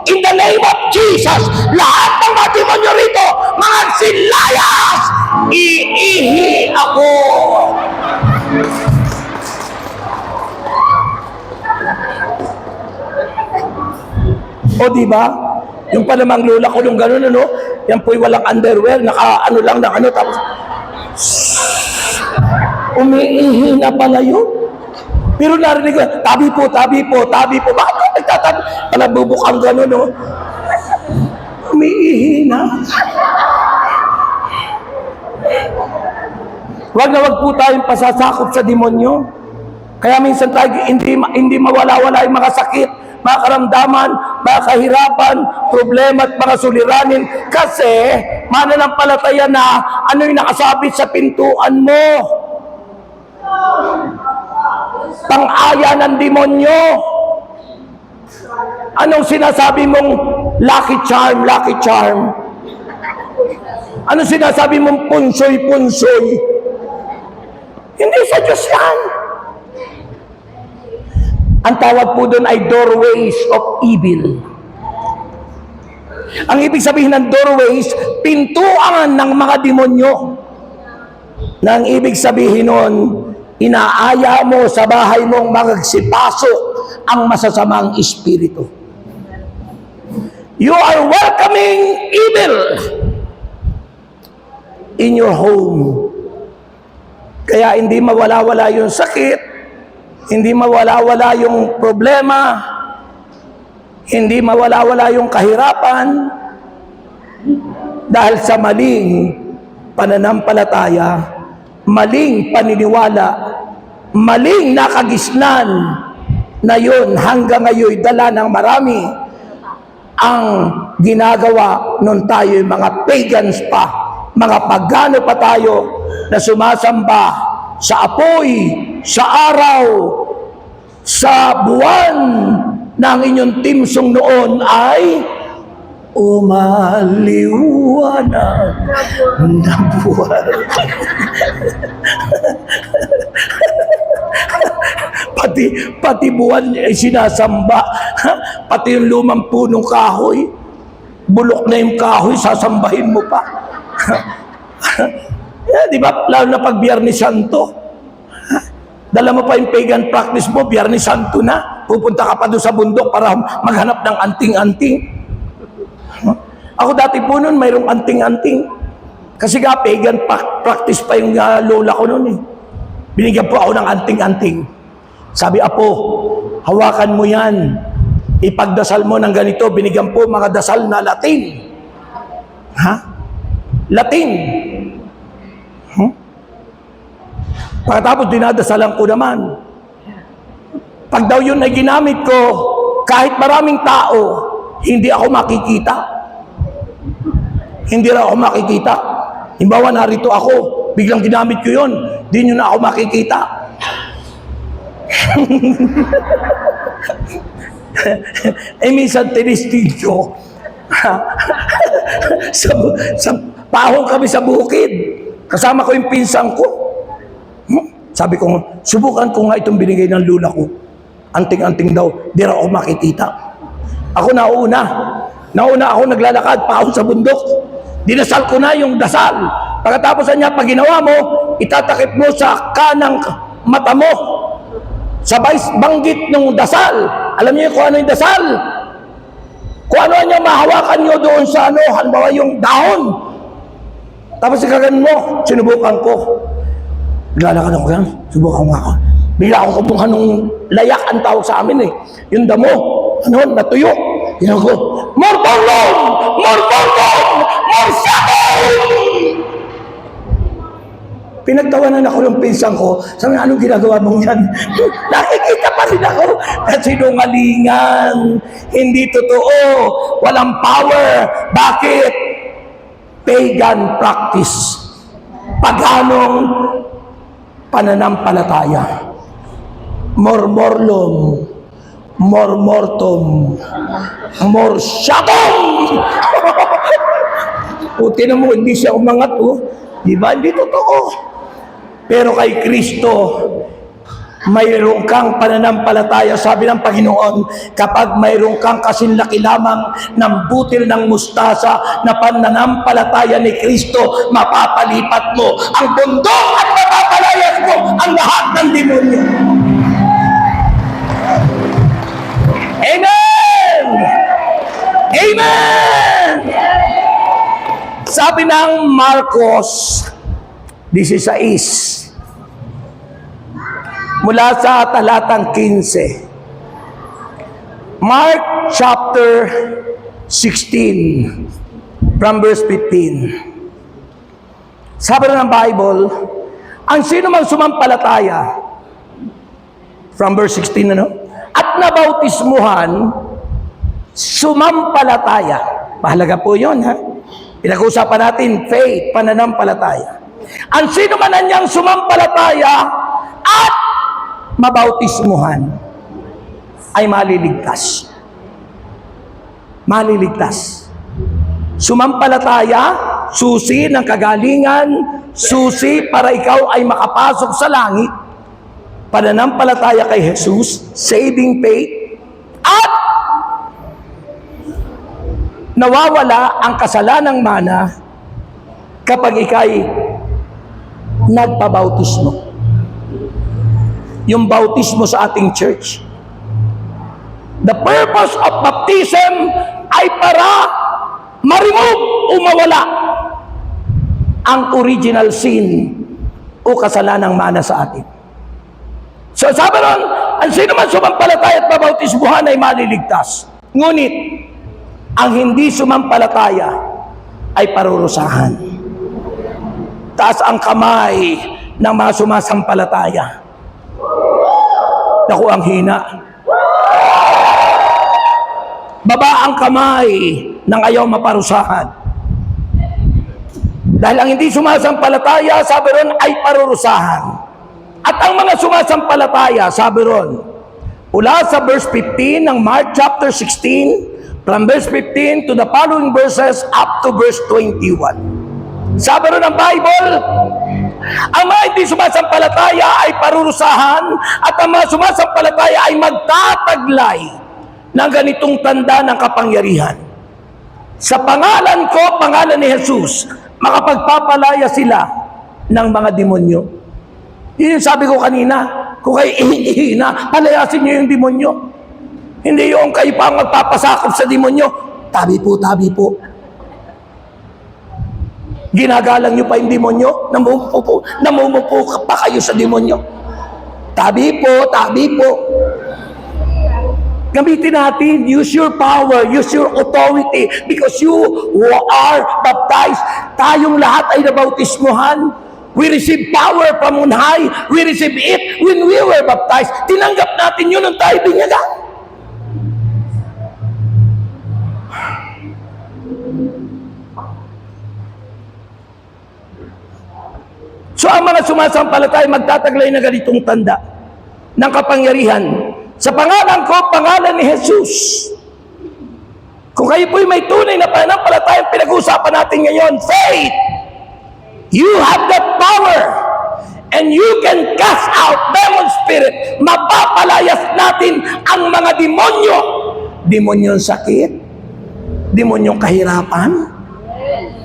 B: in the name of Jesus, lahat ng mga demonyo rito, mga silayas, iihi ako. O diba? Yung palamang lola ko nung gano'n, ano? Yan po'y walang underwear, naka-ano lang ng ano, tapos umiihi na pala yun. Pero narinig ko, tabi po, tabi po, tabi po. Bakit ko nagtatabi? Palabubukang gano'n, no? Umiihi na. Wag na wag po tayong pasasakop sa demonyo. Kaya minsan tayo hindi mawala-wala yung mga sakit, mga karamdaman, mga kahirapan, problema at mga suliranin. Kasi mananampalataya na ano yung nakasabit sa pintuan mo. Pang-aya ng demonyo. Anong sinasabi mong lucky charm, lucky charm? Anong sinasabi mong punsoy, punsoy? Hindi sa Diyos yan. Ang tawag po doon ay doorways of evil. Ang ibig sabihin ng doorways, pintuan ng mga demonyo. Na ang ibig sabihin noon, inaaya mo sa bahay mong magsipasok ang masasamang espiritu. You are welcoming evil in your home. Kaya hindi mawala-wala yung sakit, hindi mawala-wala yung problema, hindi mawala-wala yung kahirapan dahil sa maling pananampalataya, maling paniniwala, maling nakagisnan na yun hanggang ngayon dala ng marami ang ginagawa nung tayo mga pagans pa, mga pagano pa tayo na sumasamba sa apoy, sa araw, sa buwan na ang inyong timsong noon ay umaliwanag na buwan. pati buwan ay sinasamba. Pati yung lumang punong kahoy, bulok na yung kahoy, sasambahin mo pa. Di ba? Lalo na pag Biyernes Santo. Dala mo pa yung pagan practice mo, Biyernes Santo na. Pupunta ka pa doon sa bundok para maghanap ng anting-anting. Ako dati po noon, mayroong anting-anting. Kasi nga, pagan practice pa yung lola ko noon eh. Binigyan po ako ng anting-anting. Sabi, Apo, hawakan mo yan. Ipagdasal mo ng ganito. Binigyan po mga dasal na Latin. Latin. Pagkatapos dinadasalan ko naman. Pag daw yun ay ginamit ko, kahit maraming tao, hindi ako makikita. Hindi raw ako makikita. Himbawa, narito ako, biglang ginamit ko yun, di nyo na ako makikita. Minsan tinistig ko. sa, sa pahong kami sa bukid. Kasama ko yung pinsan ko. Sabi ko, subukan ko nga itong binigay ng lula ko. Anting-anting daw, di raw ako makikita. Ako nauna ako naglalakad pahong sa bundok. Dinasal ko na yung dasal. Pagkatapos niya, pag ginawa mo, itatakip mo sa kanang mata mo. Sabay banggit ng dasal. Alam niyo kung ano yung dasal? Kung ano niya mahawakan niyo doon sa halimbawa yung dahon. Tapos ikaganon mo, sinubukan ko. Naglalakad ako yan, subukan mo ako. Bigla ako kumuha nung layak ang tawag sa amin eh. Yung damo, natuyo. Yan ako, more borlong! More borlong! More sakong! Pinagtawanan ako ng pinsan ko, sabi nga, anong ginagawa mong yan? Nakikita pa rin ako. Kasinungalingan. Hindi totoo. Walang power. Bakit? Pagan practice. Paganong pananampalataya. Mormorlom. Mormortom. Morsyatong! O, tinan mo, hindi siya umangat, oh. Di ba? Hindi totoo. Pero kay Kristo, mayroon kang pananampalataya. Sabi ng Panginoon, kapag mayroon kang kasinlaki lamang ng butil ng mustasa na pananampalataya ni Kristo, mapapalipat mo ang bundok at mapapalayas mo ang lahat ng demonyo. Amen! Amen! Sabi ng Marcos 16, mula sa talatang 15. Mark chapter 16, from verse 15. Sabi ng Bible, ang sino mang sumampalataya, from verse 16, at nabautismuhan, sumampalataya. Mahalaga po yun, ha? Pinag-usapan natin, faith, pananampalataya. Ang sino man niyang sumampalataya at mabautismuhan ay maliligtas. Maliligtas. Sumampalataya, susi ng kagalingan, susi para ikaw ay makapasok sa langit. Pananampalataya kay Jesus, saving faith, at nawawala ang kasalanang mana kapag ikay nagpabautismo. Yung bautismo sa ating church. The purpose of baptism ay para ma-remove o mawala ang original sin o kasalanang mana sa atin. So sabi ron, ang sino man sumampalataya at mabautismuhan ay maliligtas. Ngunit, ang hindi sumampalataya ay parurusahan. Taas ang kamay ng mga sumasampalataya. Naku, ang hina. Baba ang kamay ng ayaw maparusahan. Dahil ang hindi sumasampalataya, sabi ron, ay parurusahan. At ang mga sumasampalataya, sabi ron, mula sa verse 15 ng Mark chapter 16, from verse 15 to the following verses up to verse 21. Sabi ron ng Bible, ang mga hindi sumasampalataya ay parurusahan at ang mga sumasampalataya ay magtataglay ng ganitong tanda ng kapangyarihan. Sa pangalan ko, pangalan ni Jesus, makapagpapalaya sila ng mga demonyo. Yun yung sabi ko kanina, kung kayo ihina, palayasin nyo yung demonyo. Hindi yung kayo pa magpapasakop sa demonyo. Tabi po, tabi po. Ginagalang nyo pa yung demonyo, namumupo pa kayo sa demonyo. Tabi po, tabi po. Gamitin natin, use your power, use your authority, because you who are baptized, tayong lahat ay nabautismuhan. We receive power from on high. We receive it when we were baptized. Tinanggap natin yun nung tayo binyagan. So ang mga sumasampalataya magtataglay na ganitong tanda ng kapangyarihan. Sa pangalan ko, pangalan ni Jesus. Kung kayo po'y may tunay na pananampalatayang pinag-uusapan natin ngayon, faith, you have that power and you can cast out demon spirit. Mapapalayas natin ang mga demonyo. Demonyong sakit, demonyong kahirapan.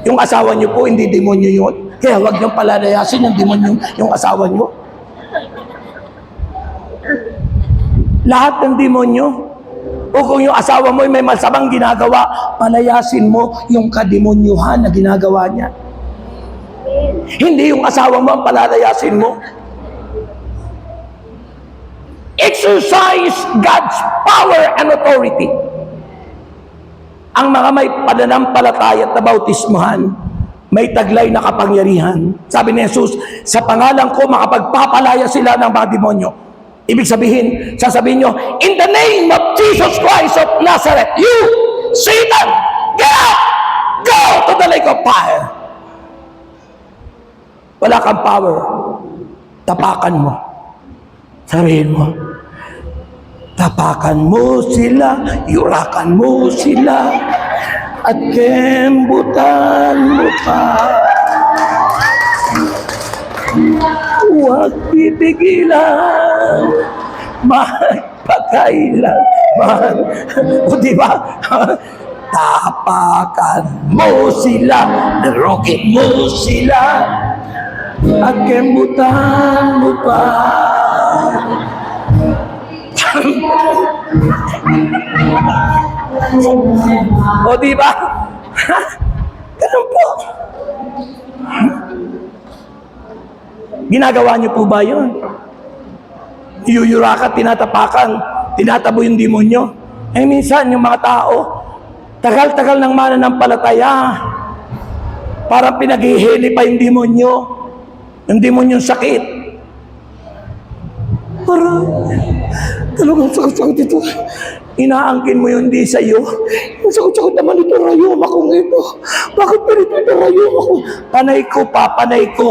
B: Yung asawa niyo po, hindi demonyo yun. Kaya huwag niyong palalayasin yung demonyo yung asawa niyo. Lahat ng demonyo. O kung yung asawa mo may masamang ginagawa, palayasin mo yung kademonyuhan na ginagawa niya. Hindi yung asawa mo ang palalayasin mo. Exercise God's power and authority. Ang mga may pananampalataya at nabautismuhan, may taglay na kapangyarihan. Sabi ni Jesus, sa pangalan ko makapagpapalaya sila ng mga demonyo. Ibig sabihin, sasabihin nyo, in the name of Jesus Christ of Nazareth, you, Satan, get out! Go to the lake of fire. Wala kang power. Tapakan mo. Sabihin mo, tapakan mo sila, yurakan mo sila, at kembutan mo pa. Huwag pipigilan, magpakailanman. O diba? Tapakan mo sila, narokin mo sila, at kembutan mo pa. O diba? Ganun po. Ginagawa niyo po ba yun? Yuyurakan, tinatapakan, tinatabo yung demonyo. Eh minsan yung mga tao, tagal-tagal ng mananampalataya, parang pinaghihili pa yung demonyong sakit. Parang, talagang sakit ito. Inaangkin mo yun di sa iyo. Ang sakit naman ito, rayuma kong ito. Bakit ganito ito, rayuma ko? Panay ko,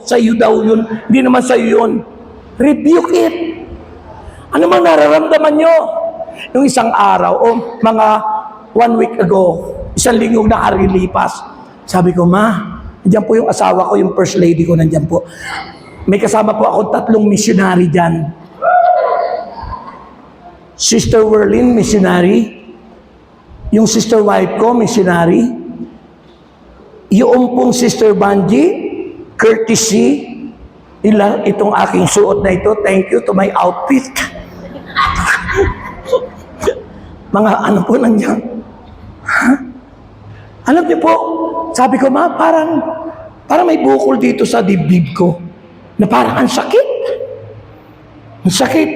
B: sa iyo daw yun. Hindi naman sa iyo yun. Rebuke it. Ano man nararamdaman nyo? Yung isang araw, o mga 1 week ago, isang linggo na karilipas, sabi ko, ma, nandiyan po yung asawa ko, yung first lady ko, nandiyan po. May kasama po ako 3 missionary dyan. Sister Werlin, missionary. Yung sister wife ko, missionary. Yung pong Sister Banji, courtesy, itong aking suot na ito, thank you to my outfit. Mga ano po nandiyan. Ha? Alam niyo po, sabi ko, ma, parang may bukol dito sa dibdib ko. Na parang ang sakit. Ang sakit.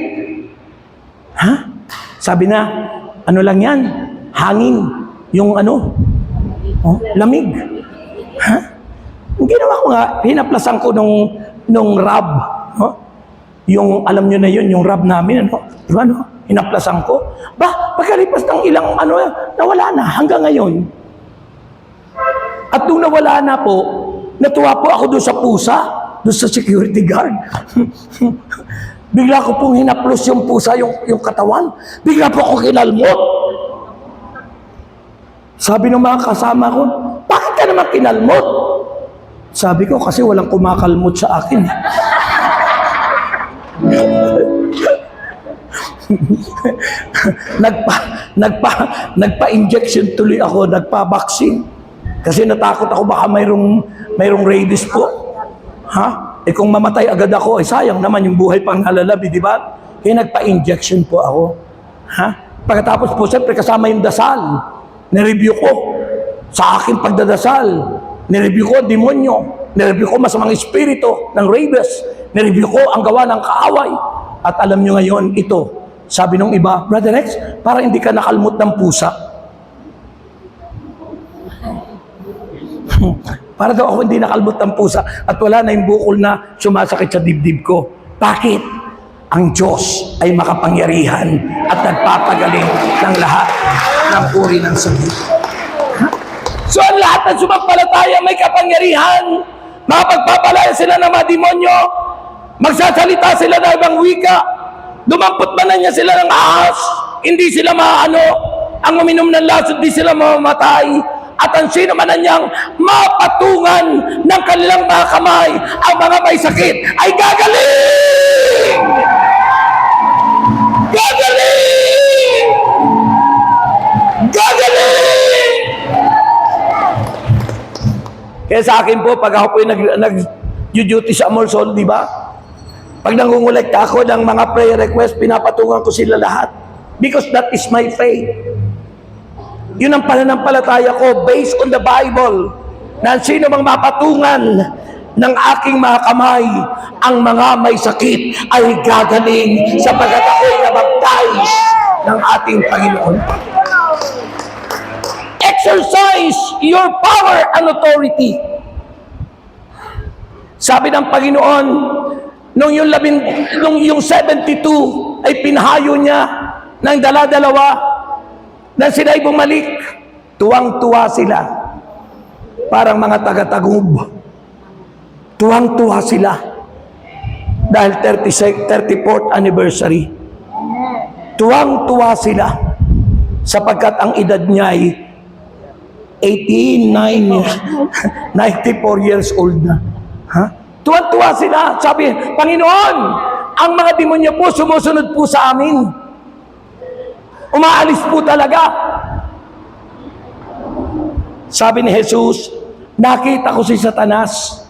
B: Ha? Sabi na, ano lang yan? Hangin. Yung ano? Oh, lamig. Ha? Ang ginawa ko nga, hinaplasan ko nung rub. No? Yung, alam nyo na yun, yung rub namin, ano? Diba, no? Hinaplasan ko. Pagkalipas ng ilang, nawala na hanggang ngayon. At nung nawala na po, natuwa po ako doon sa pusa, doon sa security guard. Bigla ko pong hinaplos yung pusa, yung katawan. Bigla po ako kinalmot. Sabi ng mga kasama ko, bakit ka naman kinalmot? Sabi ko, kasi walang kumakalmot sa akin. Nagpa-injection tuloy ako, nagpa-vaccine. Kasi natakot ako baka mayroong rabies po. Ha? Eh kung mamatay agad ako, sayang naman yung buhay pang nalalabi, di ba? Kaya nagpa-injection po ako. Ha? Pagkatapos po, siyempre kasama yung dasal. Nireview ko sa aking pagdadasal. Nireview ko demonyo. Nireview ko masamang espiritu ng rabies. Nireview ko ang gawa ng kaaway. At alam nyo ngayon, ito, sabi nung iba, Brother Rex, para hindi ka nakalmot ng pusa. Para daw ako hindi nakalmot ng pusa at wala na yung bukol na sumasakit sa dibdib ko. Bakit? Ang Diyos ay makapangyarihan at nagpapagaling ng lahat ng uri ng sakit. So ang lahat ng sumampalataya may kapangyarihan. Makapagpapalaya sila ng mga demonyo. Magsasalita sila ng ibang wika. Dumampot ba na niya sila ng ahas? Hindi sila ang uminom ng lasot di sila mamamatay, at ang sino man na niyang mapatungan ng kanilang mga kamay ang mga may sakit ay gagaling! Gagaling! Gagaling! Kaya sa akin po, pag ako po nag-duty sa Amorsol, di ba? Pag nangungulekta ako ng mga prayer request, pinapatungan ko sila lahat. Because that is my faith. Yun ang pananampalataya ko based on the Bible, na sino mang mapatungan ng aking mga kamay, ang mga may sakit ay gagaling sapagkat ako'y nabaptize ng ating Panginoon. Exercise your power and authority. Sabi ng Panginoon, nung yung 72 ay pinahayo niya ng dala-dalawa, nang sila'y bumalik, tuwang-tuwa sila. Parang mga taga-Tagubo. Tuwang-tuwa sila. Dahil 34th anniversary. Tuwang-tuwa sila. Sapagkat ang edad niya ay 94 years old na. Ha? Tuwang-tuwa sila. Sabi, Panginoon, ang mga demonyo po sumusunod po sa amin. Umaalis po talaga. Sabi ni Jesus, nakita ko si Satanas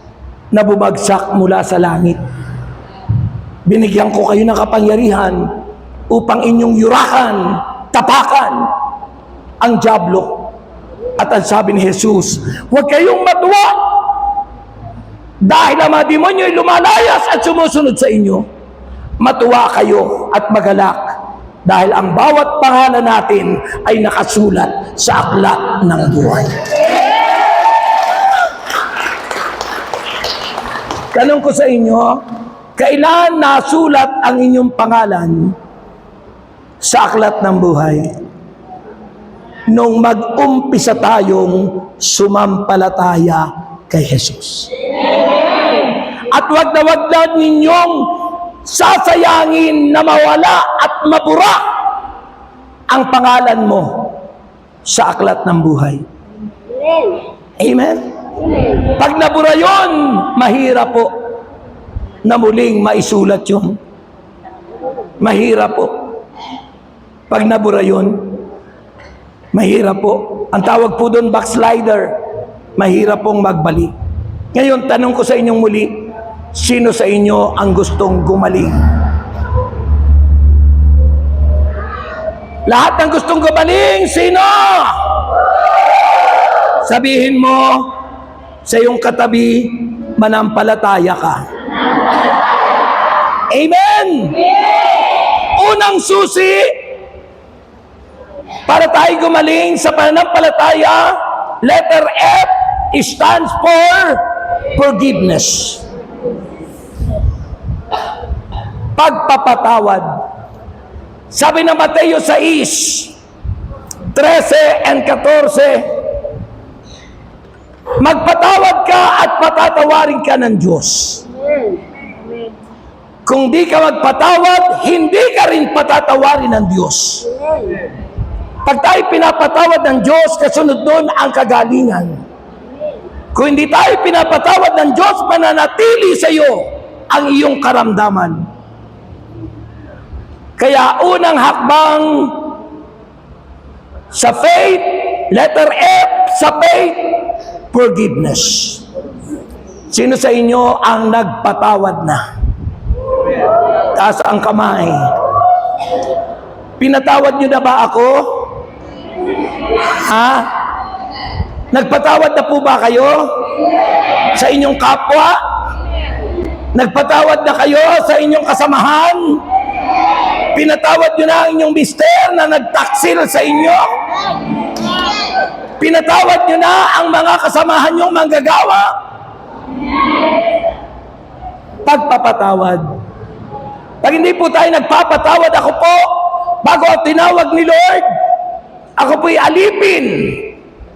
B: na bumagsak mula sa langit. Binigyan ko kayo ng kapangyarihan upang inyong yurakan, tapakan ang dyablo. At ang sabi ni Jesus, huwag kayong matuwa dahil ang mga demonyo ay lumalayas at sumusunod sa inyo. Matuwa kayo at magalak dahil ang bawat pangalan natin ay nakasulat sa aklat ng buhay. Tanong ko sa inyo, kailan nasulat ang inyong pangalan sa aklat ng buhay? Nung mag-umpisa tayong sumampalataya kay Jesus. At wag na ninyong sasayangin na mawala at mabura ang pangalan mo sa aklat ng buhay. Amen? Pag nabura yun, mahirap po na muling maisulat yun. Mahirap po. Pag nabura yun, mahirap po. Ang tawag po doon, backslider. Mahirap pong magbalik. Ngayon, tanong ko sa inyong muli, sino sa inyo ang gustong gumaling? Lahat ng gustong gumaling, sino? Sabihin mo sa iyong katabi, manampalataya ka. Amen? Unang susi para tayo gumaling sa pananampalataya, letter F stands for forgiveness. Pagpapatawad. Sabi ng Mateo 6:13 and 14, magpatawad ka at patatawarin ka ng Diyos. Kung di ka magpatawad, hindi ka rin patatawarin ng Diyos. Pag tayo pinapatawad ng Diyos, kasunod doon ang kagalingan. Kung hindi tayo pinapatawad ng Diyos, mananatili sa iyo ang iyong karamdaman. Kaya unang hakbang sa faith, letter F sa faith, forgiveness. Sino sa inyo ang nagpatawad na? Taas ang kamay. Pinatawad niyo na ba ako? Ha? Nagpatawad na po ba kayo sa inyong kapwa? Nagpatawad na kayo sa inyong kasamahan? Pinatawad nyo na ang inyong mister na nagtaksil sa inyo? Pinatawad nyo na ang mga kasamahan nyong manggagawa? Pagpapatawad. Pag hindi po tayo nagpapatawad, ako po, bago ang tinawag ni Lord, ako po'y alipin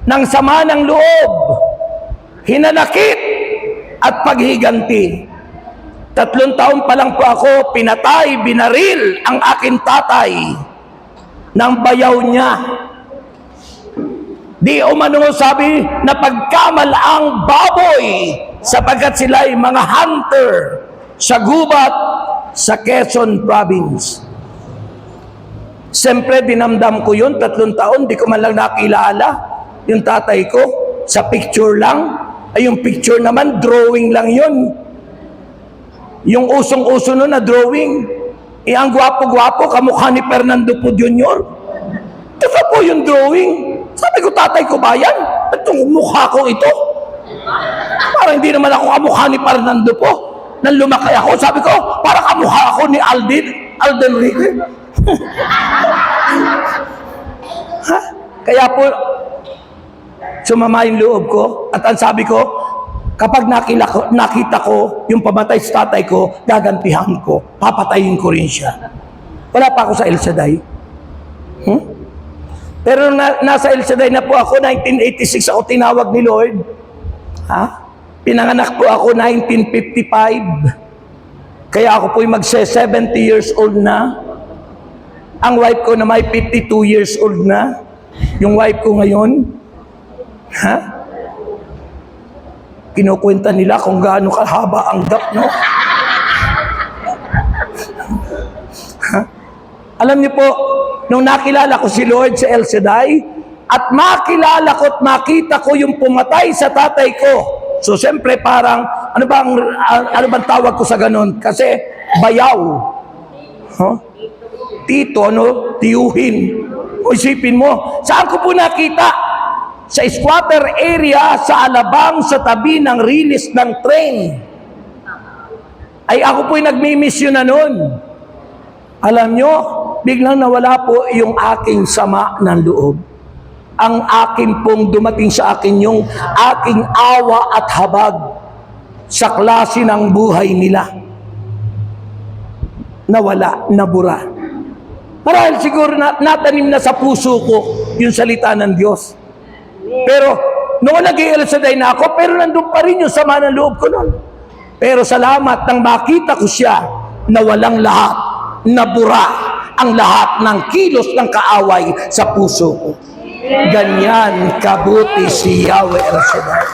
B: ng sama ng loob, hinanakit at paghiganti. 3 taon pa lang po ako, pinatay, binaril ang aking tatay ng bayaw niya Di umano sabi na pagkamalaang baboy sapagkat sila ay mga hunter sa gubat sa Quezon Province. Siyempre, dinamdam ko yun, 3 taon, di ko man lang nakilala yung tatay ko. Sa picture lang, ay yung picture naman, drawing lang yun. Yung usong-uso nun na drawing, ang gwapo-gwapo, kamukha ni Fernando Po Jr. Ito po yung drawing. Sabi ko, tatay ko ba yan? Itong mukha ko ito? Parang hindi naman ako kamukha ni Fernando Po. Nang lumaki ako, sabi ko, parang kamukha ako ni Alden Rique. Ha? Kaya po, sumama yung loob ko, at ang sabi ko, kapag nakita ko yung pamatay sa tatay ko, gagantihan ko, papatayin ko rin siya. Wala pa ako sa El Shaddai. Pero nasa El Shaddai na po ako, 1986 ako tinawag ni Lord. Pinanganak po ako 1955. Kaya ako po'y magse-70 years old na. Ang wife ko na may 52 years old na. Yung wife ko ngayon, kinukwenta nila kung gaano kahaba ang gap, no? Alam niyo po, nung nakilala ko si Lord sa El Shaddai, at makilala ko at makita ko yung pumatay sa tatay ko. So, siyempre, parang, ano bang tawag ko sa ganun? Kasi, bayaw. Tito, tiyuhin. O isipin mo, saan ko po nakita? Sa squatter area, sa Alabang, sa tabi ng release ng train. Ay ako po'y nagmimisyon na nun. Alam nyo, biglang nawala po yung aking sama ng loob. Ang akin pong dumating sa akin yung aking awa at habag sa klase ng buhay nila. Nawala, nabura. Marahil siguro natanim na sa puso ko yung salita ng Diyos. Pero noon nag-i-El Shaddai na ako, pero nandun pa rin yung sama ng loob ko noon. Pero salamat nang makita ko siya na walang lahat, nabura ang lahat ng kilos ng kaaway sa puso ko. Ganyan kabuti si Yahweh El Shaddai.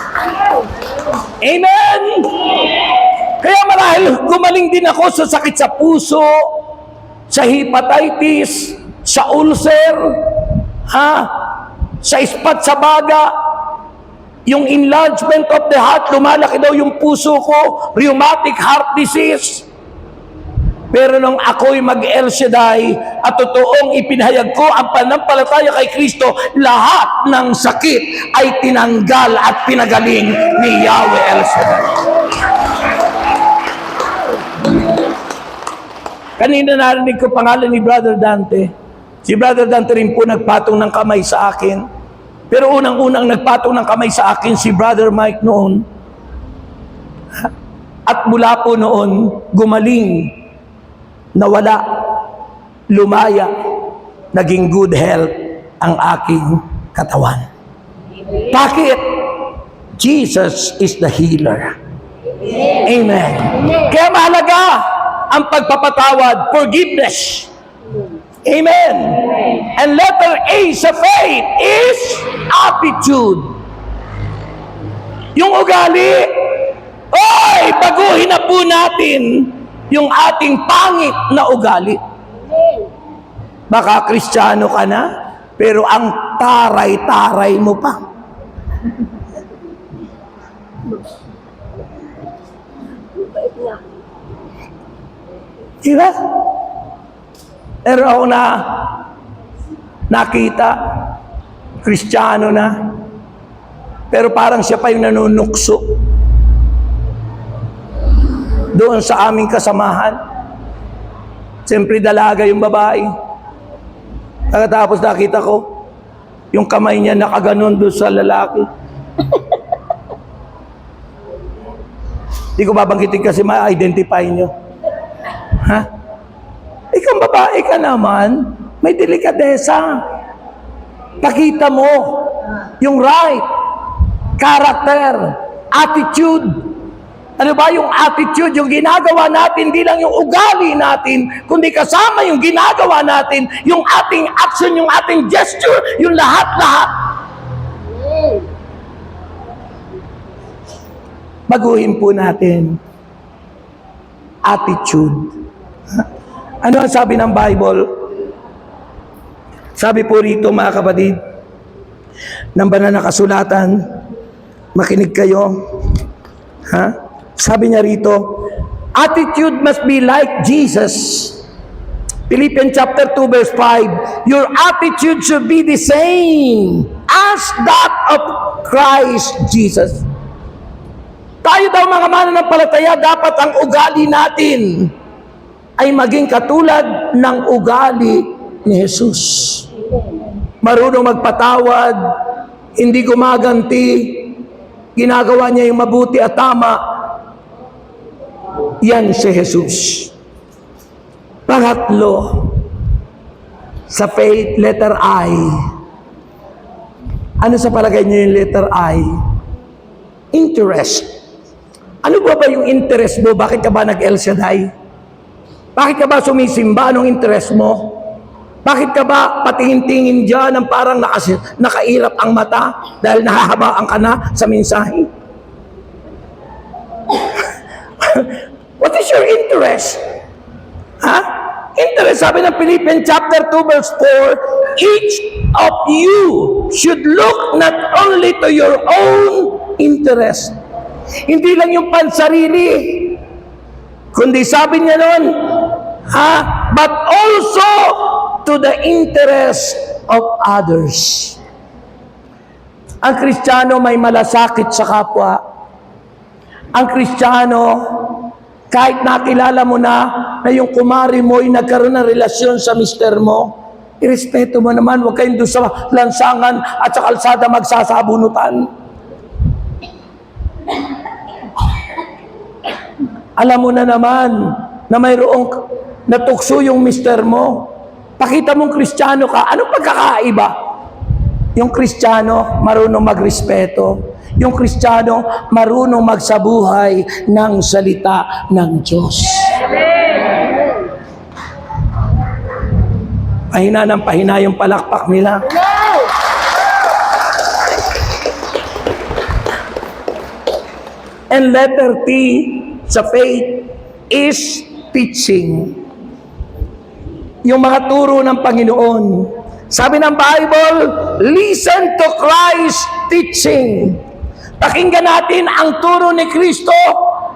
B: Amen! Kaya marahil gumaling din ako sa sakit sa puso, sa hepatitis, sa ulcer, sa ispat sa baga, yung enlargement of the heart, lumalaki daw yung puso ko, rheumatic heart disease. Pero nung ako'y mag-El Shaddai at totoong ipinahayag ko ang pananampalataya kay Kristo, lahat ng sakit ay tinanggal at pinagaling ni Yahweh El Shaddai. Kanina narinig ko pangalan ni Brother Dante. Si Brother Dante rin po nagpatong ng kamay sa akin. Pero unang-unang nagpatong ng kamay sa akin si Brother Mike noon. At mula po noon, gumaling, nawala, lumaya, naging good health ang aking katawan. Bakit? Jesus is the healer. Amen. Kaya mahalaga ang pagpapatawad, forgiveness. Amen. And letter A sa faith is attitude. Yung ugali, baguhin na po natin yung ating pangit na ugali. Baka Kristiyano ka na, pero ang taray-taray mo pa. Diba? Pero ako nakita, Kristiyano na, pero parang siya pa yung nanunukso doon sa aming kasamahan. Siyempre dalaga yung babae. Pagkatapos nakita ko, yung kamay niya nakaganon doon sa lalaki. Di ko babanggitin kasi ma-identify nyo. Ikaw babae ka naman, may delikadesa. Pakita mo yung right, character, attitude. Ano ba yung attitude? Yung ginagawa natin, hindi lang yung ugali natin, kundi kasama yung ginagawa natin, yung ating action, yung ating gesture, yung lahat-lahat. baguhin po natin. Attitude. Ano ang sabi ng Bible? Sabi po rito mga kapatid, ng banal na kasulatan, makinig kayo. Sabi niya rito, attitude must be like Jesus. Philippians chapter 2 verse 5, your attitude should be the same as that of Christ Jesus. Tayo daw mga mananampalataya, dapat ang ugali natin ay maging katulad ng ugali ni Jesus. Marunong magpatawad, hindi gumaganti, ginagawa niya yung mabuti at tama. Yan si Jesus. Pangatlo, sa faith, letter I. Ano sa palagay niyo yung letter I? Interest. Ano ba yung interest mo? Bakit ka ba nag-El Shaddai? Bakit ka ba sumisimba? Anong interest mo? Bakit ka ba patingin-tingin dyan ng parang nakailap ang mata dahil nahahabaan ka na sa mensahe? What is your interest? Interest, sabi ng Philippians chapter 2 verse 4, each of you should look not only to your own interest. Hindi lang yung pansarili, kundi sabi niya noon, but also to the interest of others. Ang Kristiyano may malasakit sa kapwa. Ang Kristiyano, kahit nakilala mo na yung kumari mo ay nagkaroon ng relasyon sa mister mo, irespeto mo naman, huwag kayong doon sa lansangan at sa kalsada magsasabunutan. Alam mo na naman na mayroong natukso yung mister mo. Pakita mong Kristiyano ka. Anong pagkakaiba? Yung Kristiyano marunong magrespeto. Yung Kristiyano marunong magsabuhay ng salita ng Diyos. Pahina ng pahina yung palakpak nila. And letter T sa faith is teaching. Yung mga turo ng Panginoon. Sabi ng Bible, listen to Christ's teaching. Pakinggan natin ang turo ni Kristo,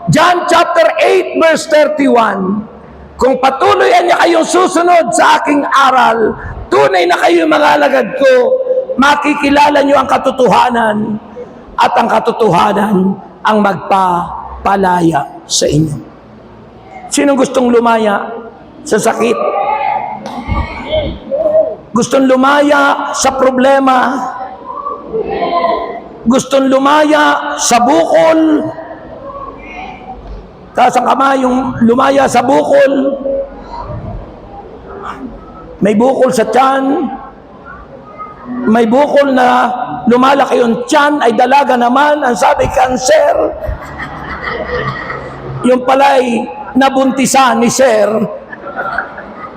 B: John chapter 8 verse 31. Kung patuloy niya kayong susunod sa aking aral, tunay na kayo mga alagad ko, makikilala niyo ang katotohanan, at ang katotohanan ang magpapalaya sa inyo. Sino gustong lumaya sa sakit? Gustong lumaya sa problema? Gustong lumaya sa bukol? Taas ang kamay yung lumaya sa bukol. May bukol sa tiyan. May bukol na lumalaki yung tiyan, ay dalaga naman. Ang sabi, cancer. Yung pala'y nabuntisan ni Sir.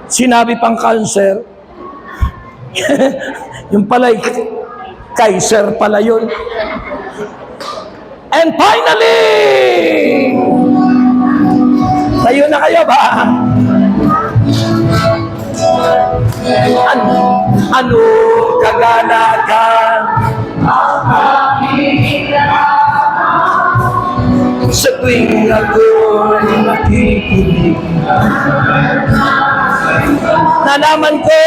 B: Sinabi pang cancer. Yung pala'y Kaiser pala yun. And finally, tayo na kayo ba? Ano kaganakan sa tuwing ako'y nakikinig? Nalaman ko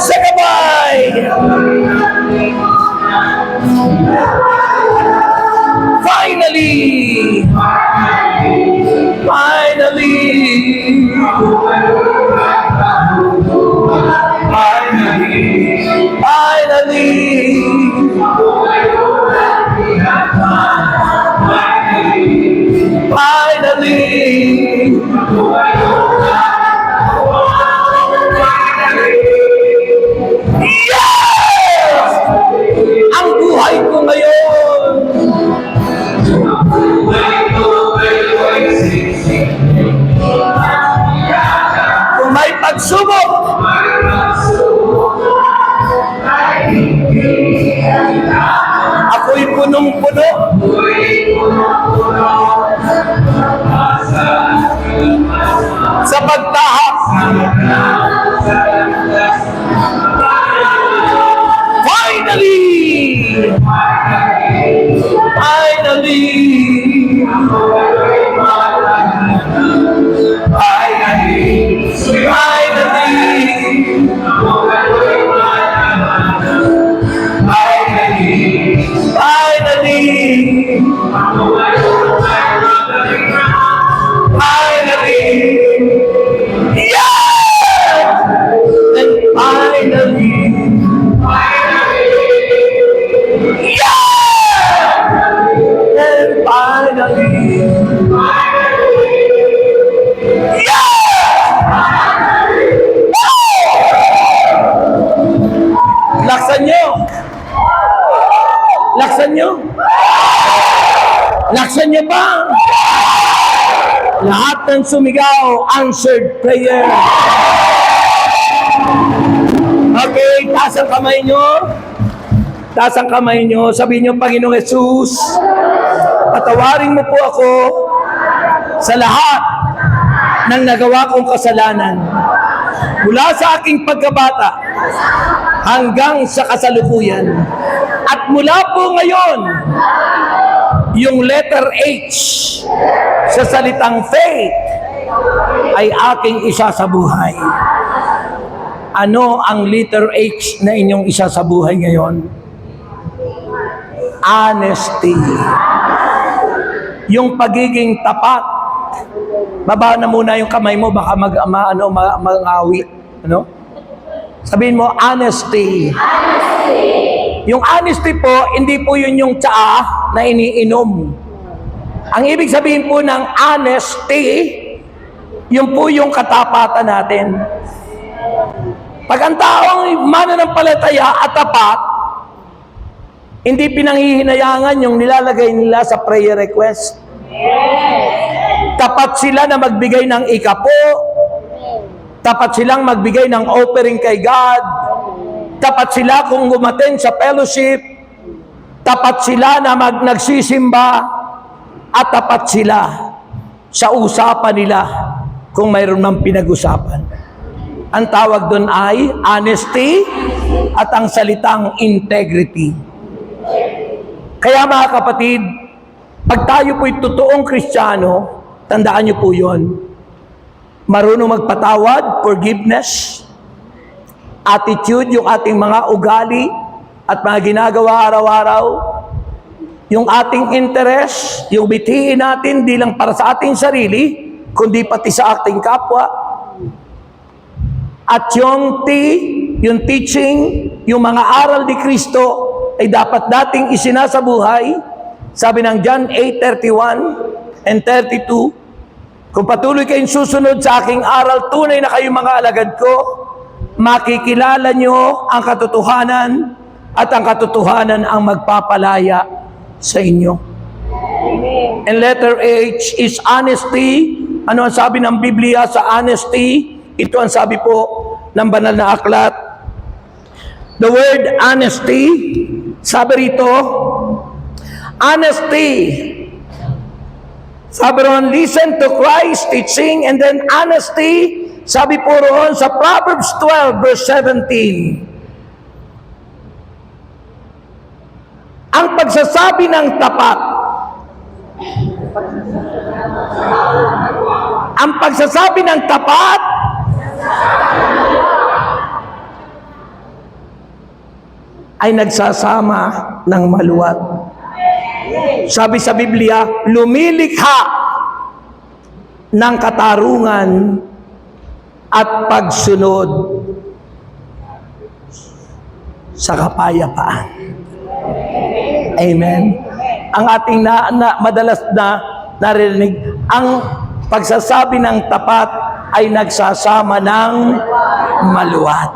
B: sa gabay finally yes! Ang buhay ko ngayon kung may pagsubok punong-puno sa pagtahak. Finally! Finally! Laksan nyo! Laksan nyo! Laksan nyo pa! Lahat ng sumigaw, answered prayer. Okay, taas ang kamay nyo. Taas ang kamay nyo. Sabihin nyo, Panginoong Jesus, patawarin mo po ako sa lahat ng nagawa kong kasalanan. Mula sa aking pagkabata hanggang sa kasalukuyan. At mula po ngayon, yung letter H sa salitang faith ay aking isa sa buhay. Ano ang letter H na inyong isa sa buhay ngayon? Honesty. Yung pagiging tapat. Baba na muna yung kamay mo, baka mag-awit. Ano? Sabihin mo, honesty. Yung honesty po, hindi po yun yung tsaa na iniinom. Ang ibig sabihin po ng honesty, yun po yung katapatan natin. Pag ang taong mananampalataya at tapat, hindi pinanghihinayangan yung nilalagay nila sa prayer request. Tapat sila na magbigay ng ikapo. Tapat silang magbigay ng offering kay God. Tapat sila kung umattend sa fellowship. Tapat sila na nagsisimba. At tapat sila sa usapan nila kung mayroon mang pinag-usapan. Ang tawag doon ay honesty at ang salitang integrity. Kaya mga kapatid, pag tayo po'y totoong Kristiyano, tandaan niyo po yun. Marunong magpatawad, forgiveness, attitude, yung ating mga ugali at mga ginagawa araw-araw, yung ating interest, yung bithiin natin di lang para sa ating sarili, kundi pati sa ating kapwa. At yung yung teaching, yung mga aral ni Kristo ay dapat dating isinasabuhay. Sabi ng John 8:31 and 32, kung patuloy kayong susunod sa aking aral, tunay na kayong mga alagad ko, makikilala nyo ang katotohanan at ang katotohanan ang magpapalaya sa inyo. Amen. And letter H is honesty. Ano ang sabi ng Biblia sa honesty? Ito ang sabi po ng banal na aklat. The word honesty, sabi rito, honesty. Sabi roon, listen to Christ teaching, and then honesty, sabi po roon sa Proverbs 12 verse 17. Ang pagsasabi ng tapat, ang pagsasabi ng tapat, ay nagsasama ng maluwat. Sabi sa Biblia, lumilikha ng katarungan at pagsunod sa kapayapaan. Amen. Ang ating madalas na narinig, ang pagsasabi ng tapat ay nagsasama ng maluwat.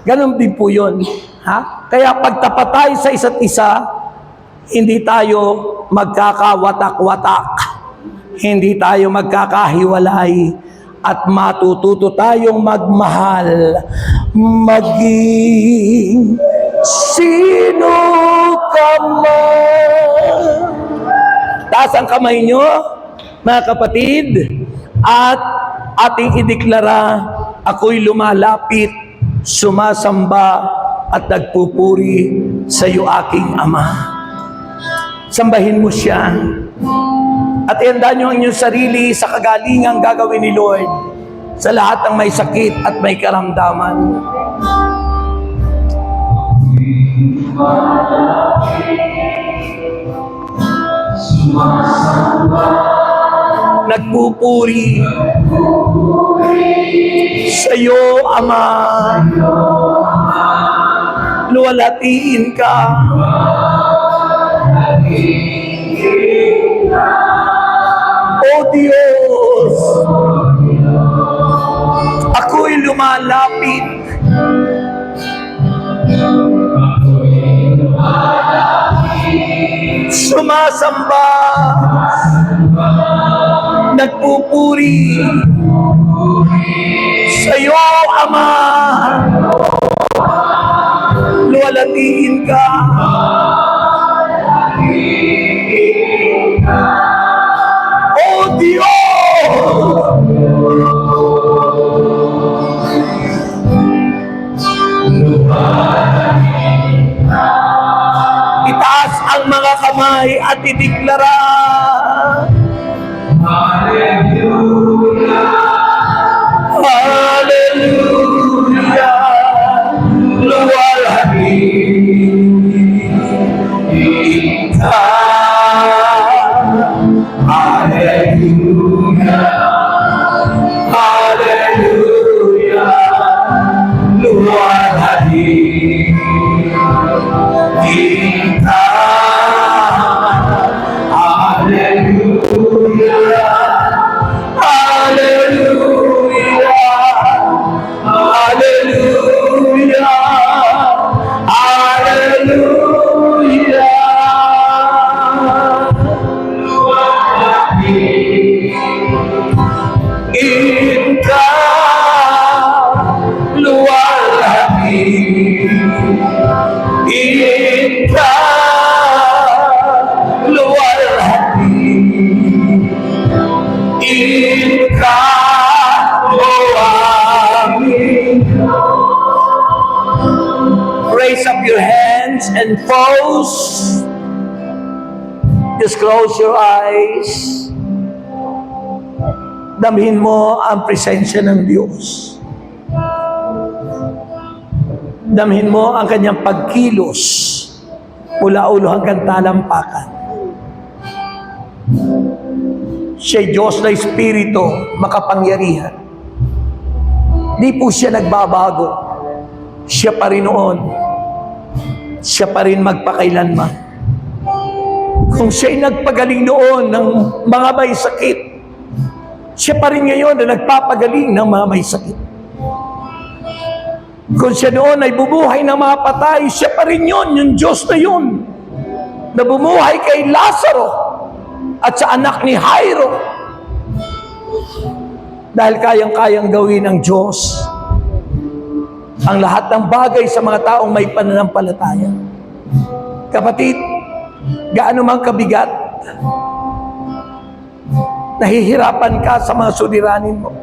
B: Ganon din po yun. Ha? Kaya pagtapat tayo sa isa't isa, hindi tayo magkakawatak-watak. Hindi tayo magkakahiwalay. At matututo tayong magmahal. Maging sino ka man. Taas ang kamay nyo, mga kapatid, at ating ideklara, ako'y lumalapit, sumasamba, at nagpupuri sa iyo aking Ama. Sambahin mo siya. At ihanda nyo ang inyong sarili sa kagalingang gagawin ni Lord sa lahat ng may sakit at may karamdaman. Nagpupuri sa iyo, Ama. Luwalhatiin ka. O Diyos, ako'y lumalapit. Sumasamba. Nagpupuri sa iyo, Ama. Luwalhatiin ka. O Diyos, itaas ang mga kamay at ideklara. Hallelujah, Hallelujah, luwalhatiin ka. Hallelujah, Hallelujah, luwalhatiin ka. Hallelujah, Hallelujah, Hallelujah, Hallelujah. Inka luwalhatiin, Inka luwalhatiin, Inka o aming. Raise up your hands and pose. Just close your eyes. Damhin mo ang presensya ng Diyos. Damhin mo ang kanyang pagkilos mula ulo hanggang talampakan. Siya'y Diyos na Espiritu, makapangyarihan. Di po siya nagbabago. Siya pa rin noon. Siya pa rin magpakailanman. Kung siya'y nagpagaling noon ng mga may sakit, siya pa rin ngayon na nagpapagaling ng mga may sakit. Kung siya noon ay bumuhay ng mga patay, siya pa rin yun, yung Diyos na yun, na bumuhay kay Lazaro at sa anak ni Jairo. Dahil kayang-kayang gawin ng Diyos ang lahat ng bagay sa mga taong may pananampalataya. Kapatid, gaano mang kabigat, nahihirapan ka sa mga suliranin mo.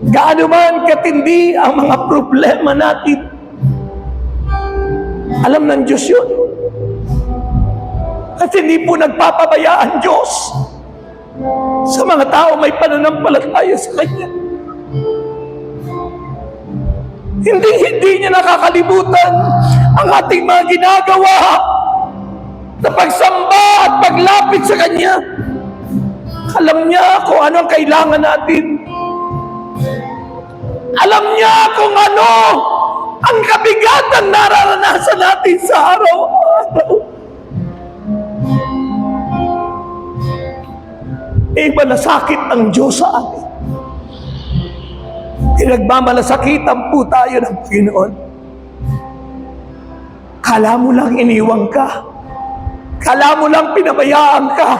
B: Gaano man katindi ang mga problema natin, alam ng Diyos yun. At hindi po nagpapabaya ang Diyos sa mga tao may pananampalataya sa Kanya. Hindi niya nakakalimutan ang ating mga ginagawa na pagsamba at paglapit sa Kanya. Alam niya kung ano ang kailangan natin. Alam niya kung ano ang kabigatan nararanasan natin sa araw-araw. Malasakit ang Diyos sa atin. Pinagmamalasakitan po tayo ng Panginoon. Kala mo lang iniwang ka. Kala mo lang pinabayaan ka.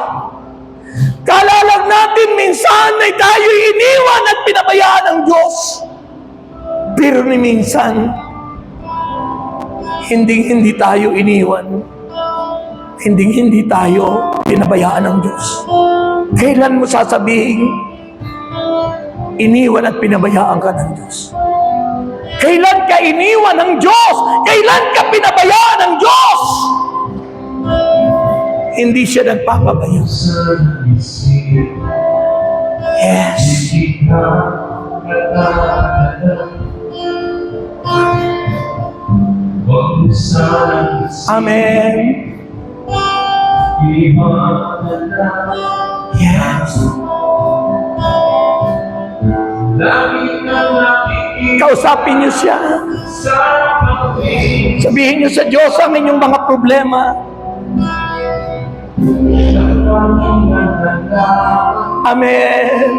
B: Kala lang natin minsan ay tayo iniwan at pinabayaan ng Diyos. Pero ni minsan, Hindi tayo iniwan. Hindi tayo pinabayaan ng Diyos. Kailan mo sasabihin, iniwan at pinabayaan ka ng Diyos? Kailan ka iniwan ng Diyos? Kailan ka pinabayaan ng Diyos? Hindi siya nagpapabaya. Yes. Amen. Yes. Kausapin niyo siya. Sabihin niyo sa Diyos ang inyong mga problema. Amen.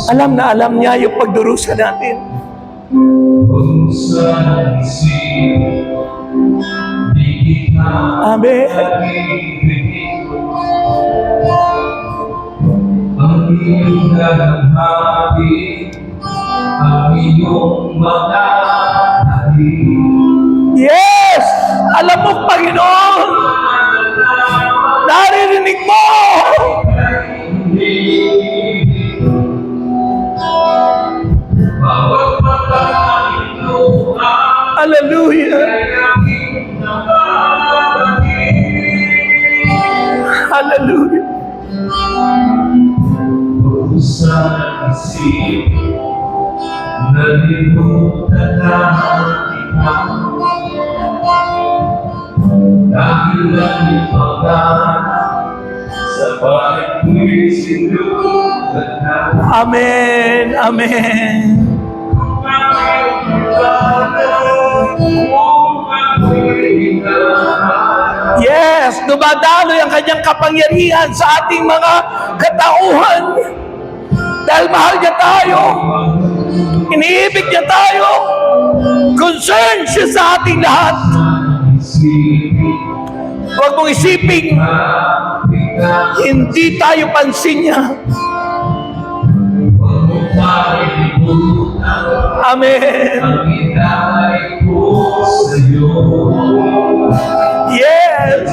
B: Alam na alam niya yung pagdurusa natin. Amen.
C: Ang iyong dalamhati, ang iyong mga hati.
B: Yes! Alam mo, Panginoon, naririnig mo!
C: Bawat pagkakainuha,
B: Hallelujah! Hallelujah!
C: sa isip, nalimutan na kita. Dahil lang ipagana, sa balik ko'y sinulat na.
B: Amen! Amen!
C: Kung ako'y pagana, kung ako'y hinahanap.
B: Yes! Dumadaloy ang kanyang kapangyarihan sa ating mga katauhan. Dahil mahal niya tayo. Iniibig niya tayo. Concerned siya sa ating lahat. Huwag mong isipin, hindi tayo pansin niya. Amen. Yes.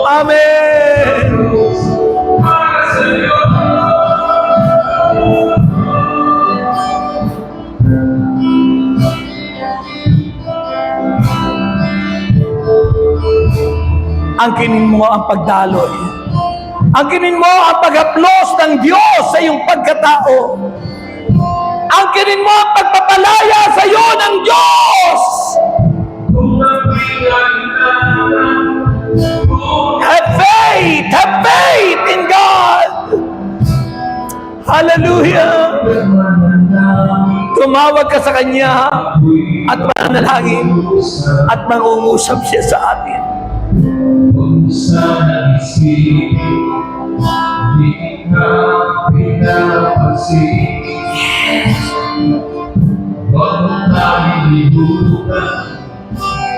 B: Amen. Angkinin mo ang pagdaloy. Angkinin mo ang paghaplos ng Diyos sa iyong pagkatao. Angkinin mo ang pagpapalaya sa iyo ng Diyos. Have faith in God. Hallelujah. Tumawag ka sa Kanya at manalangin at mangungusap siya sa atin.
C: Kung sana isip, di ka pinapansin. Huwag mo kalilimutan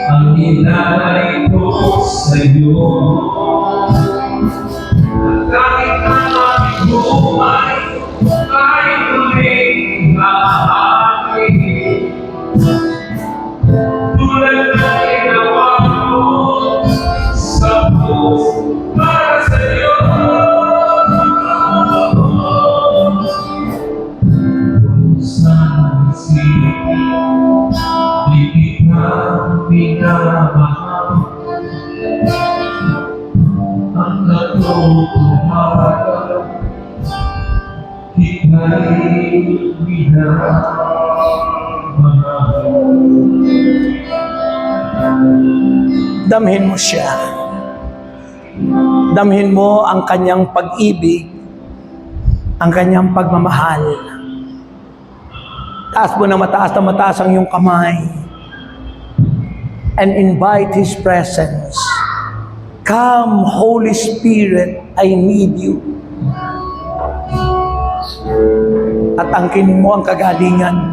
C: ang inalay ko sa'yo. At kahit ang buhay ay muling mahagi. Tulad na ginawa mo sa puso para sa'yo. Kung sana isipin, di kita pinamahal. Ang katotohanan, ika'y minamahal.
B: Damhin mo siya. Damhin mo ang kanyang pag-ibig, ang kanyang pagmamahal. Taas mo na mataas ang iyong kamay and invite His presence. Come, Holy Spirit, I need you. At angkin mo ang kagalingan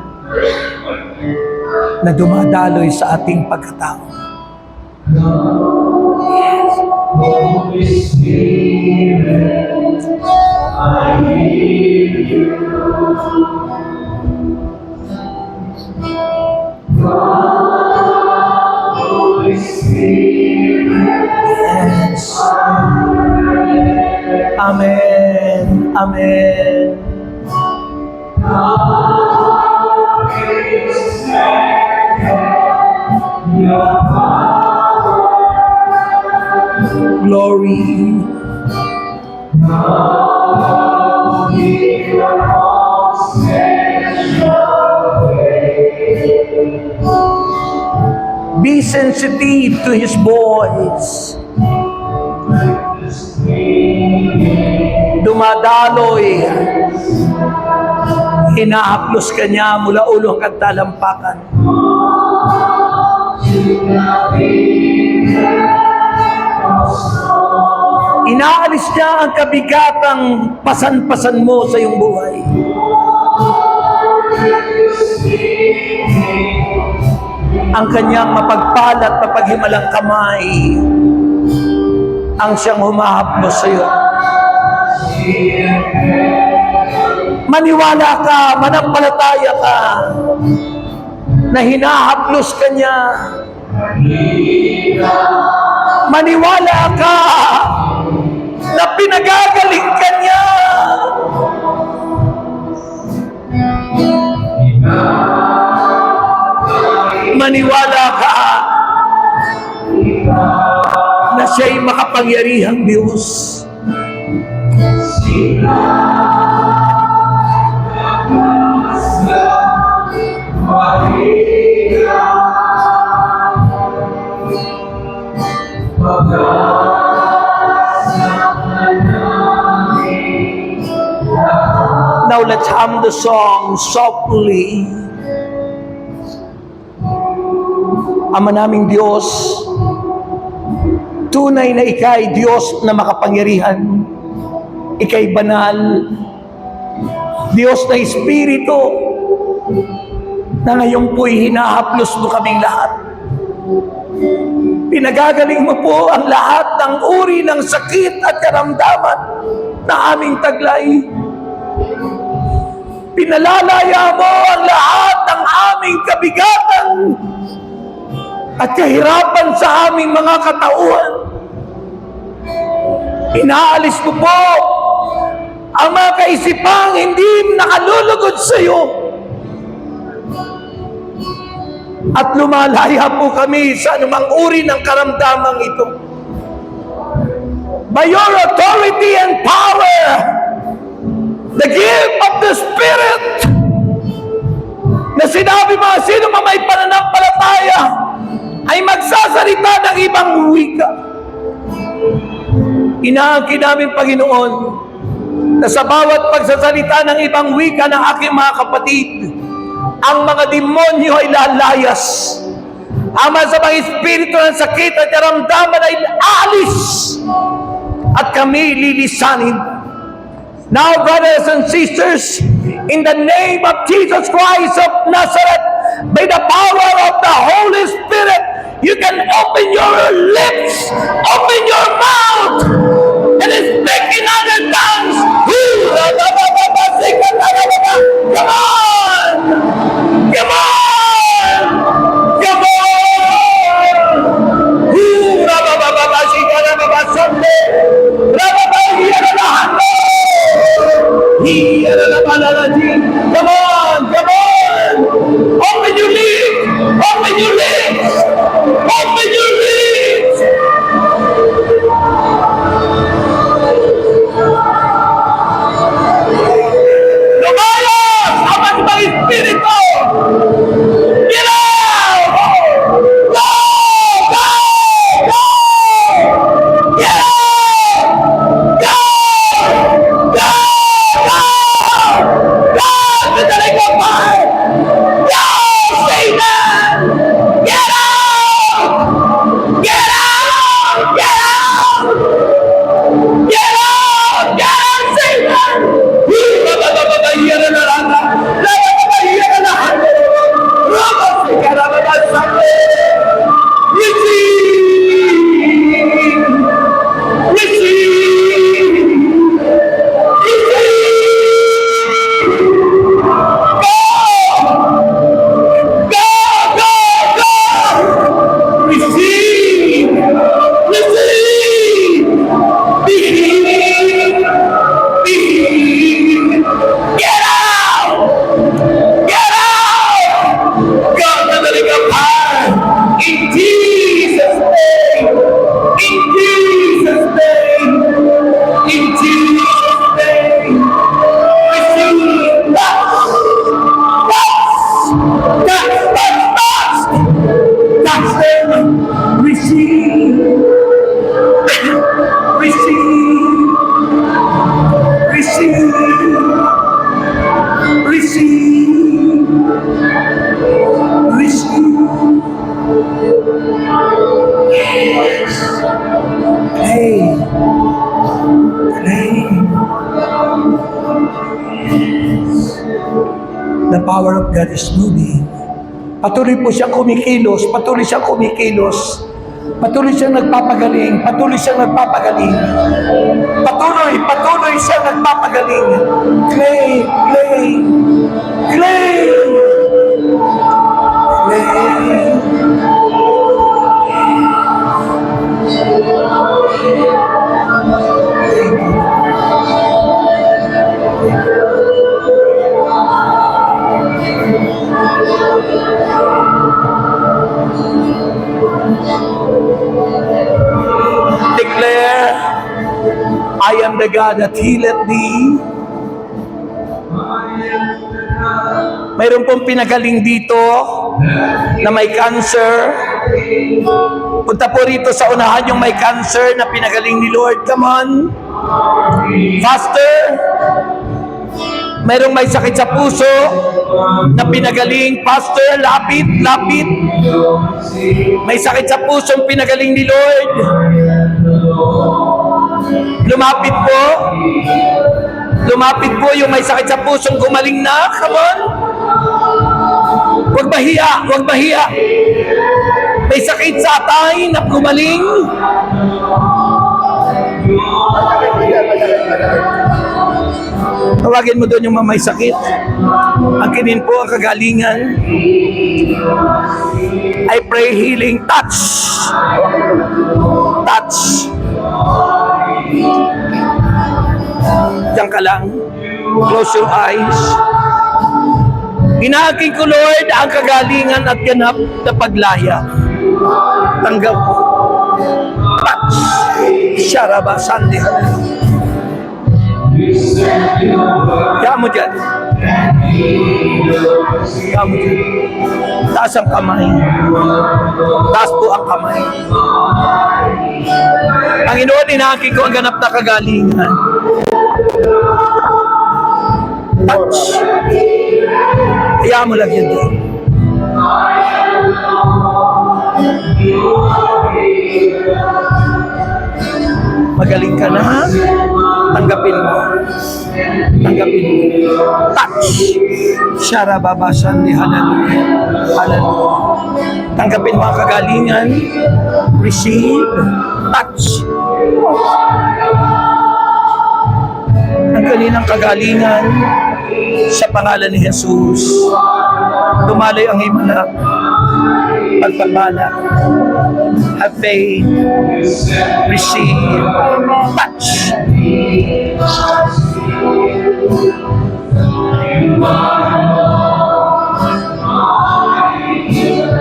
B: na dumadaloy sa ating pagkatao.
C: Spirit, I need you. Holy Spirit,
B: Yes. Amen. Amen.
C: your
B: Glory. Be sensitive to His voice. Dumadaloy. Hinahaplos ka niya mula ulo hanggang talampakan. Inaalis niya ang kabigatang pasan-pasan mo sa iyong buhay. Ang kanyang mapagpala at mapaghimalang kamay ang siyang humahaplos sa iyo. Maniwala ka, manampalataya ka na hinahaplos ka niya. Maniwala ka na pinagagaling ka niya. Maniwala ka na siya'y makapangyarihang Diyos. Now let's hum the song softly. Ama naming Diyos, tunay na Ika'y Diyos na makapangyarihan. Ika'y banal. Diyos na Espiritu na ngayon po'y hinahaplos mo kaming lahat. Pinagagaling mo po ang lahat ng uri ng sakit at karamdaman na aming taglay. Pinalalaya mo ang lahat ng aming kabigatan at kahirapan sa aming mga katauhan. Inaalis mo po ang mga kaisipang hindi nakalulugod sa iyo. At lumalaya po kami sa anumang uri ng karamdamang ito. By your authority and power, the gift of the Spirit, na sinabi mo, sino man may pananampalataya ay magsasalita ng ibang wika. Inaangkin namin, Panginoon, na sa bawat pagsasalita ng ibang wika ng aking mga kapatid, ang mga demonyo ay lalayas. Ang mga sabang espiritu ng sakit at karamdaman ay aalis at kami lilisanin. Now, brothers and sisters, in the name of Jesus Christ of Nazareth, by the power of the Holy Spirit, you can open your lips, open your mouth, and speak in other tongues. Come on! Come on! Come on! Come on! Come on! Open your lips! Open your Jesus' name. Receive. Receive. Receive. Receive. Receive. Yes. Claim. Claim. The power of God is moving. Patuloy po siyang kumikilos, patuloy siyang kumikilos, patuloy siyang nagpapagaling, patuloy siyang nagpapagaling, patuloy siyang nagpapagaling. Claim, claim, claim, claim. Declare, I am the God that healeth thee. Mayroon pong pinagaling dito na may cancer. Punta po rito sa unahan yung may cancer na pinagaling ni Lord. Come on. Faster. Mayroong may sakit sa puso na pinagaling. Pastor, lapit, lapit. May sakit sa pusong pinagaling ni Lord. Lumapit po. Lumapit po yung may sakit sa pusong gumaling na. Come on. Huwag mahiya, huwag mahiya. May sakit sa atay na gumaling. Tawagin mo doon yung may sakit. Angkinin po ang kagalingan. I pray healing. Touch. Touch. Diyan ka lang. Close your eyes. Inaagin ko, Lord, ang kagalingan at ganap na paglaya. Tanggap mo. Touch. Sharaba Sandi. Kaya mo dyan. Kaya mo dyan. Taas ang kamay. Taas po ang kamay. Panginoon, inaagin ko ang ganap na kagalingan. Touch. Kaya mo lang yan doon. Magaling ka na, ha? Tanggapin mo. Tanggapin mo. Touch. Sharababasan ni Hallelujah. Hallelujah. Tanggapin mo ang kagalingan. Receive. Touch. Ang kaninang kagalingan sa pangalan ni Jesus. Tumalay ang himala. Pagpapala. Have faith. Receive. Touch.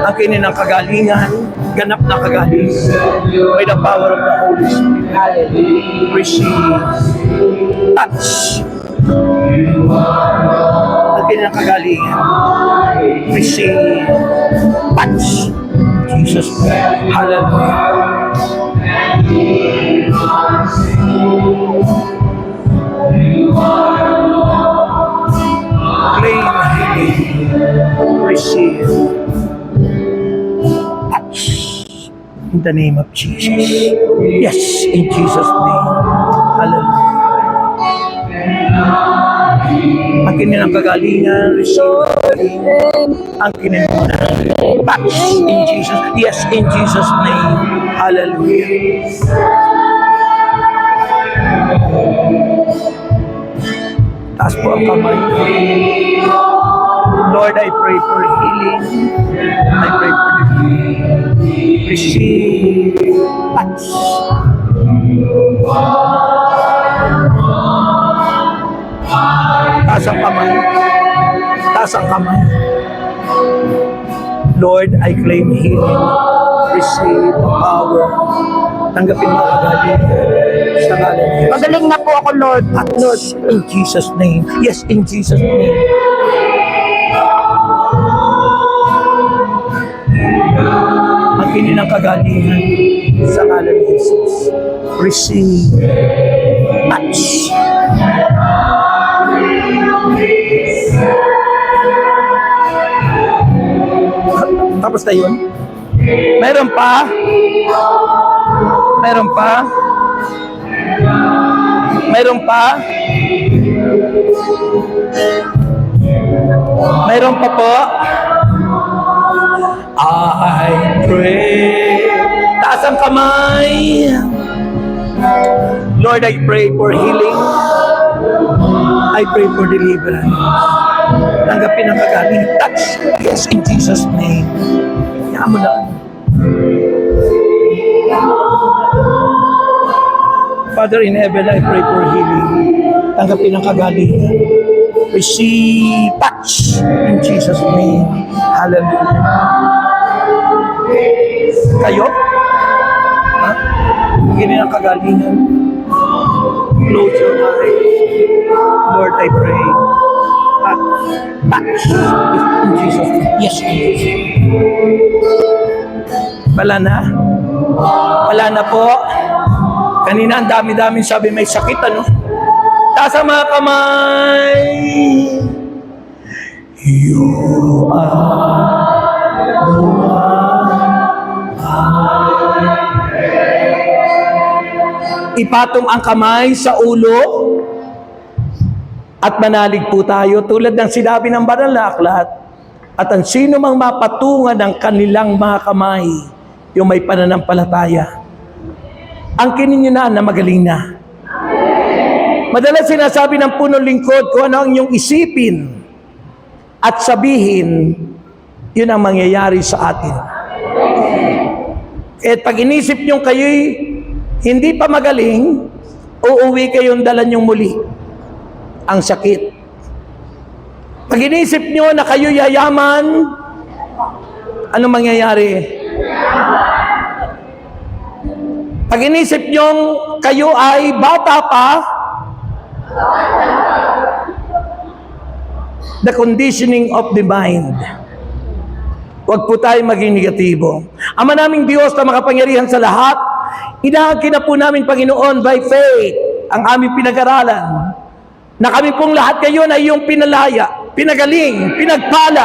B: Ang kaninang kagalingan, ganap na kagalingan. By the power of the Holy Spirit. Receive. Touch. Ang kaninang kagalingan. Receive. Touch. Jesus. Hallelujah. Claim healing. Receive. Touch. In the name of Jesus. Yes, in Jesus' name. Hallelujah. Ang kinin ang kagalingan, receive. Ang kinin mo na. Touch in Jesus. Yes, in Jesus' name. Hallelujah. Taas po ang kamay. Lord, I pray for healing. I pray for healing. Receive. Touch. Taas ang kamay. Taas ang kamay. Lord, I claim healing. Receive the power. Tanggapin mo agad sa ngalan ni Jesus.
A: Magaling na po ako, Lord.
B: At Lord, in Jesus' name. Yes, in Jesus' name. Ang Kinin ng kagalingan sa ngalan ni Jesus. Receive. Touch. Tapos na yun? Meron pa? Meron pa? Meron pa? Meron pa po? I pray. Taas ang kamay. Lord, I pray for healing. I pray for deliverance. Tanggapin ang kagaling. Touch. Yes, in Jesus' name. Kaya mo na. Father in heaven, I pray for healing. Tanggapin ang kagalingan. Receive touch in Jesus' name. Hallelujah. Kayo? Ha? Bigyan ang kagalingan. Close your eyes. Lord, I pray. Touch in Jesus' name. Yes, in Jesus' name. Wala na? Wala na po? Kanina ang dami-dami sabi may sakit, ano? Taas ang mga kamay. You are the one Ipatong ang kamay sa ulo at manalig po tayo tulad ng sinabi ng banal na aklat. At ang sino mang mapatungan ng kanilang mga kamay, yung may pananampalataya, ang kinin nyo na magaling na. Madalas sinasabi ng punong lingkod kung ano ang inyong isipin at sabihin, yun ang mangyayari sa atin. At pag inisip nyo kayo'y hindi pa magaling, uuwi kayong dala nyong muli ang sakit. Pag inisip nyo na kayo'y yayaman, ano mangyayari? Pag inisip nyo kayo ay bata pa, the conditioning of the mind. Huwag po tayo maging negatibo. Ama naming Diyos na makapangyarihan sa lahat, inahangkin na po namin, Panginoon, by faith, ang aming pinag-aralan, na kami pong lahat ngayon ay iyong pinalaya, pinagaling, pinagpala,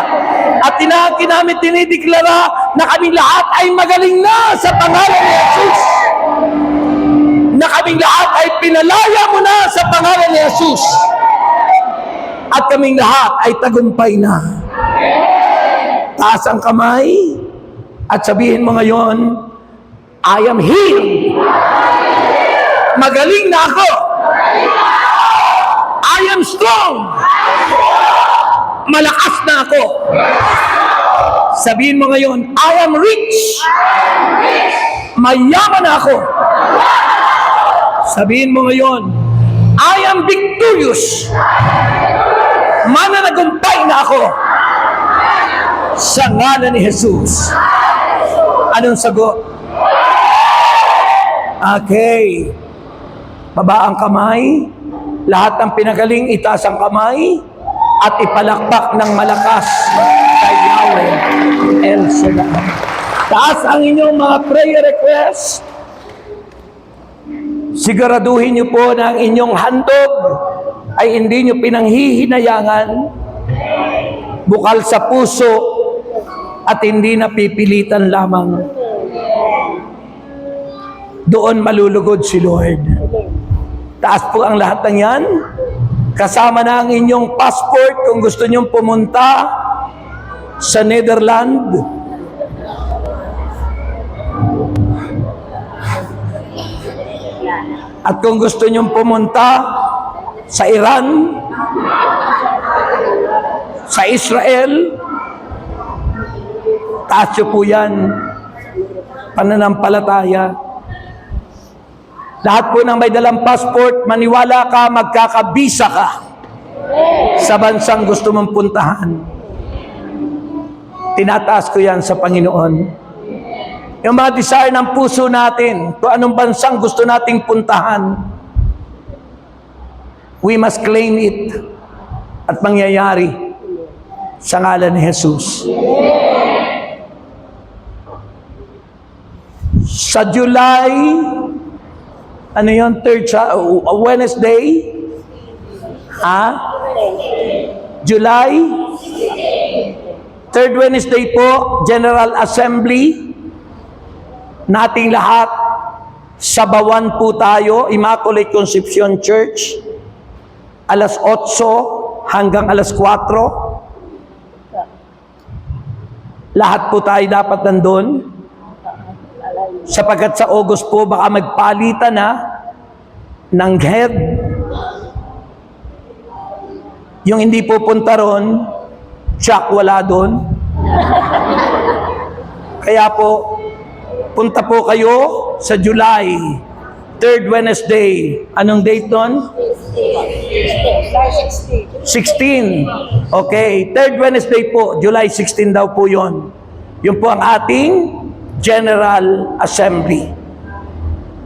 B: at inahangkin namin, tinideklara na kami lahat ay magaling na sa pangalan ni Jesus. Na kaming lahat ay pinalaya mo na sa pangalan ni Jesus. At kaming lahat ay tagumpay na. Taas ang kamay at sabihin mo ngayon, I am healed. Magaling na ako. I am strong. Malakas na ako. Sabihin mo ngayon, I am rich. Mayaman na ako. Sabihin mo ngayon, I am victorious. Mananagumpay na ako. Sa ngalan ni Jesus. Anong sagot? Okay. Baba ang kamay. Lahat ng pinagaling, itaas ang kamay. At ipalakpak ng malakas kay Yahweh El Shaddai. Taas ang inyong mga prayer requests. Siguraduhin niyo po na ang inyong handog ay hindi niyo pinanghihinayangan, bukal sa puso, at hindi napipilitan lamang. Doon malulugod si Lord. Taas po ang lahat ng yan. Kasama na ang inyong passport kung gusto niyong pumunta sa Netherlands. At kung gusto niyong pumunta sa Iran, sa Israel, taas niyo po yan. Pananampalataya. Lahat po ng may dalang passport, maniwala ka, magkakabisa ka sa bansang gusto mong puntahan. Tinataas ko yan sa Panginoon. Yung mga desire ng puso natin, kung anong bansang gusto nating puntahan, we must claim it at mangyayari sa ngalan ni Jesus. Sa July, ano yun, Wednesday? July? Third Wednesday po, General Assembly. Nating lahat, Sabawan po tayo, Immaculate Conception Church. Alas 8 hanggang alas 4. Lahat po tayo dapat nandun. Sapagkat sa August po, baka magpalitan na ng head. Yung hindi pupunta ron, Chuck wala doon. Kaya po, punta po kayo sa July, third Wednesday. Anong date doon? 16. Okay, third Wednesday po, July 16 daw po yon. Yun po ang ating General Assembly.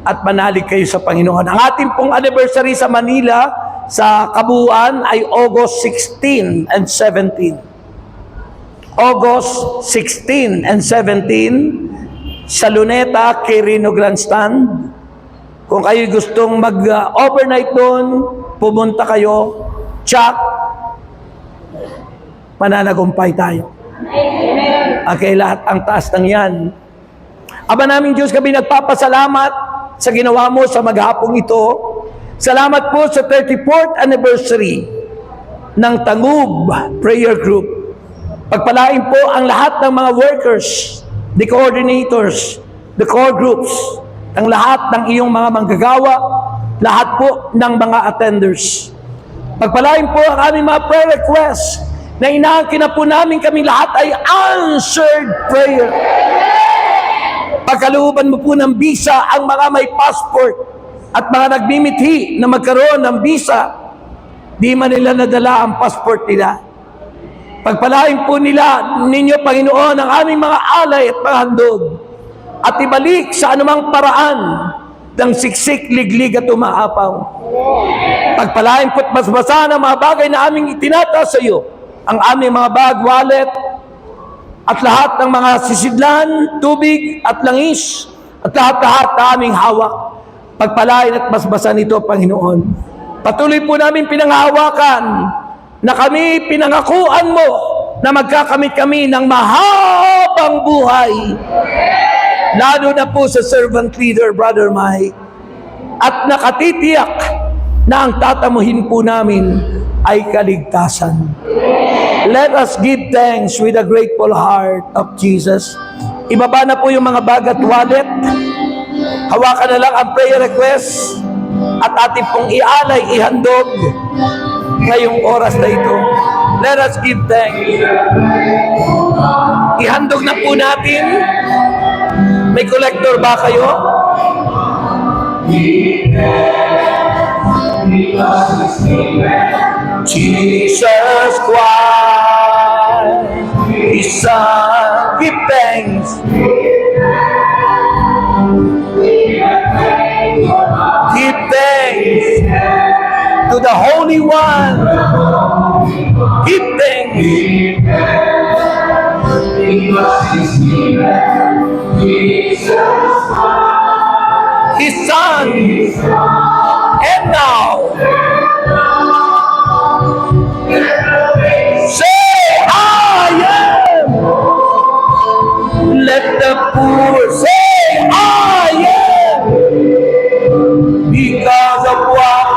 B: At manalig kayo sa Panginoon. Ang ating pong anniversary sa Manila, sa kabuuan ay August 16 and 17. August 16 and 17 sa Luneta, Quirino Grandstand. Kung kayo gustong mag-overnight doon, pumunta kayo, Chuck, mananagumpay tayo. Okay, lahat ang taas ng yan. Aba naming Diyos, kami nagpapasalamat sa ginawa mo sa maghapong ito. Salamat po sa 34th anniversary ng Tangub Prayer Group. Pagpalain po ang lahat ng mga workers, the coordinators, the core groups, ang lahat ng iyong mga manggagawa, lahat po ng mga attenders. Pagpalain po ang aming mga prayer requests na inaangkin na po namin kami lahat ay answered prayer. Pagkalooban mo po ng visa ang mga may passport at mga nagmimithi na magkaroon ng visa, di man nila nadala ang passport nila. Pagpalain po ninyo, Panginoon, ang aming mga alay at mga handog at ibalik sa anumang paraan ng siksik, liglig at umaapaw. Pagpalain po at basbasan ang mga bagay na aming itinata sa iyo, ang aming mga bag, wallet, at lahat ng mga sisidlan, tubig at langis, at lahat-lahat na aming hawak. Pagpalain at basbasan ito, Panginoon. Patuloy po namin pinanghahawakan na kami pinangakuan mo na magkakamit kami ng mahabang buhay. Lalo na po sa servant leader, Brother Mike. At nakatitiyak na ang tatamuhin po namin ay kaligtasan. Let us give thanks with a grateful heart of Jesus. Ibaba na po yung mga bag at wallet. Hawakan na lang ang prayer request at ating pong ialay, ihandog ngayong oras na ito. Let us give thanks. Ihandog na po natin. May collector ba kayo? Jesus Christ, His Son, give thanks. Give thanks to the Holy One. Give thanks. His Son. And now, say, I am. Let the poor say, I am. Because of what?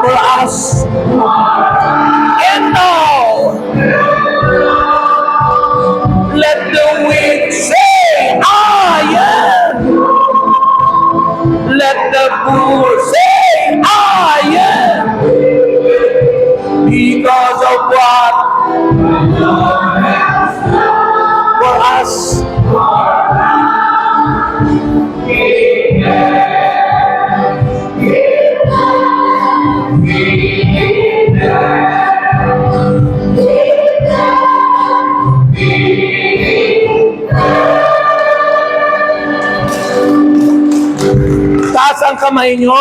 B: For us. And now, let the weak say, I am. Let the poor say, I am. Because of what? For us. Taas ang kamay nyo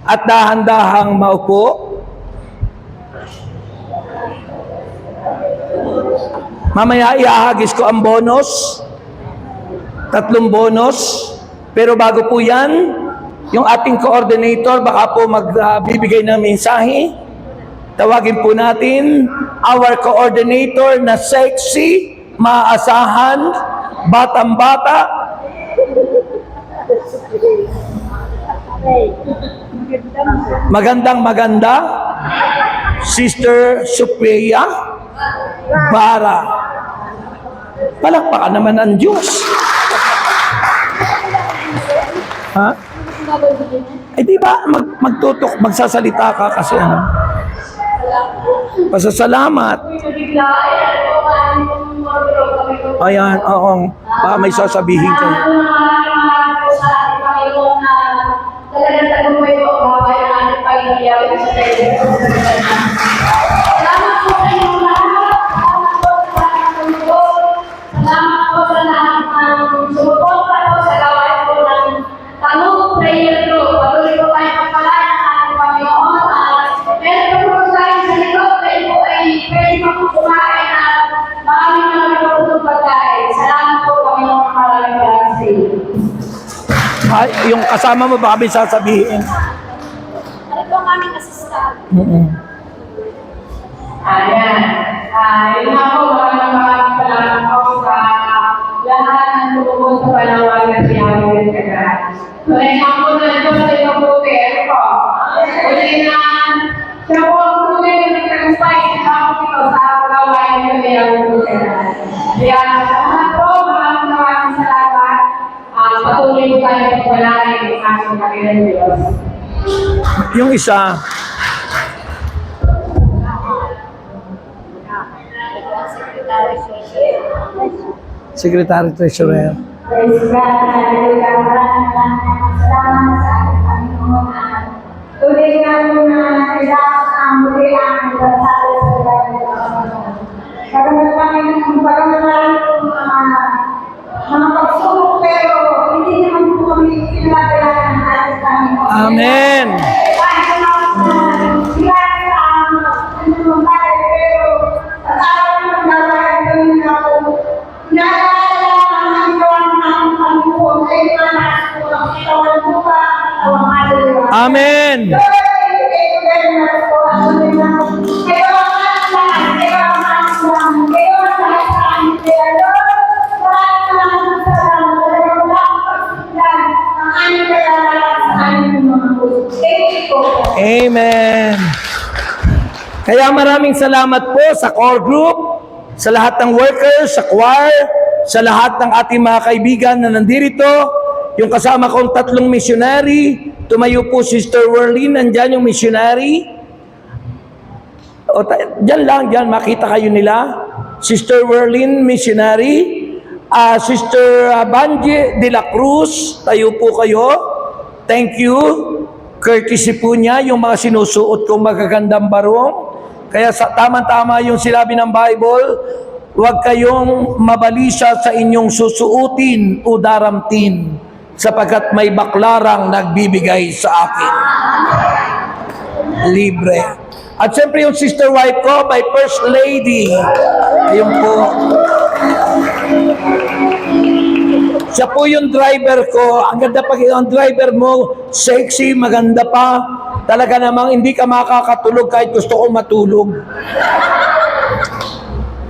B: at dahan-dahang maupo. Mamaya iahagis ko ang bonus. 3 bonus. Pero bago po yan, yung ating coordinator baka po magbibigay ng mensahe. Tawagin po natin our coordinator na sexy, maasahan, batang-bata. Magandang-maganda, Sister Sophia Bara. Palakpakan naman ang Diyos. Ha? Eh di ba magtutok, magsasalita ka kasi ano? Pasasalamat. Ayan, oo. Baka may sasabihin kayo.
A: Talagang tagumpay po, babay ang ating pag-iiyaw sa tayo. Salamat po sa inyong lahat. Salamat po sa lahat ng Diyos. Salamat po sa lahat ng sumuporta po sa gawain po ng tanong prayer group. Patuloy po tayo pagpalain ng ating Panginoon. Meron po po tayo sa likod. Kayo po ay pwede pa po kumain at maraming po po pagkain. Salamat po Panginoon. Maraming salamat.
B: Ay, yung kasama mo baka may sasabihin.
A: Ano po ang aming assistant?
D: Ayan. Yun nga po, maraming salamat po sa lahat ng tumugon sa panawagan ng Yahweh Kagad. So, nga po na ito sa ibang buti. Ano po? Uli na, siya po ang tuloy na nagtagumpay sa ako ito sa gawain ng Yahweh Kagad. Kaya sa lahat po, maraming salamat. Patuloy po tayo pagpalain ng ating Panginoon Diyos.
B: Yung isa, Secretary Treasurer.
D: Praise God, hallelujah. Maraming salamat sa ating Panginoon. Tuloy nga po na kailangan ang muli ang dasal sa Panginoon. Pagkamalang mga pagsubok pero hindi naman po kami pinagkailangan ng ating Panginoon.
B: Amen. Amen. Amen. Kaya maraming salamat po sa core group, sa lahat ng workers, sa choir, sa lahat ng ating mga kaibigan na nandito, yung kasama kong 3 missionary, tumayo po Sister Werlin, nandyan yung missionary. O, dyan lang, dyan, makita kayo nila. Sister Werlin, missionary. Sister Banji de la Cruz, tayo po kayo. Thank you. Courtesy po niya, yung mga sinusuot kong magagandang barong. Kaya tama-tama yung sinabi ng Bible, huwag kayong mabalisa sa inyong susuutin o daramtin, sapagkat may baklarang nagbibigay sa akin. Libre. At siyempre yung sister wife ko, my first lady. Ayun po. Siya po yung driver ko. Ang ganda pag yung driver mo, sexy, maganda pa. Talaga namang hindi ka makakatulog kahit gusto kong matulog.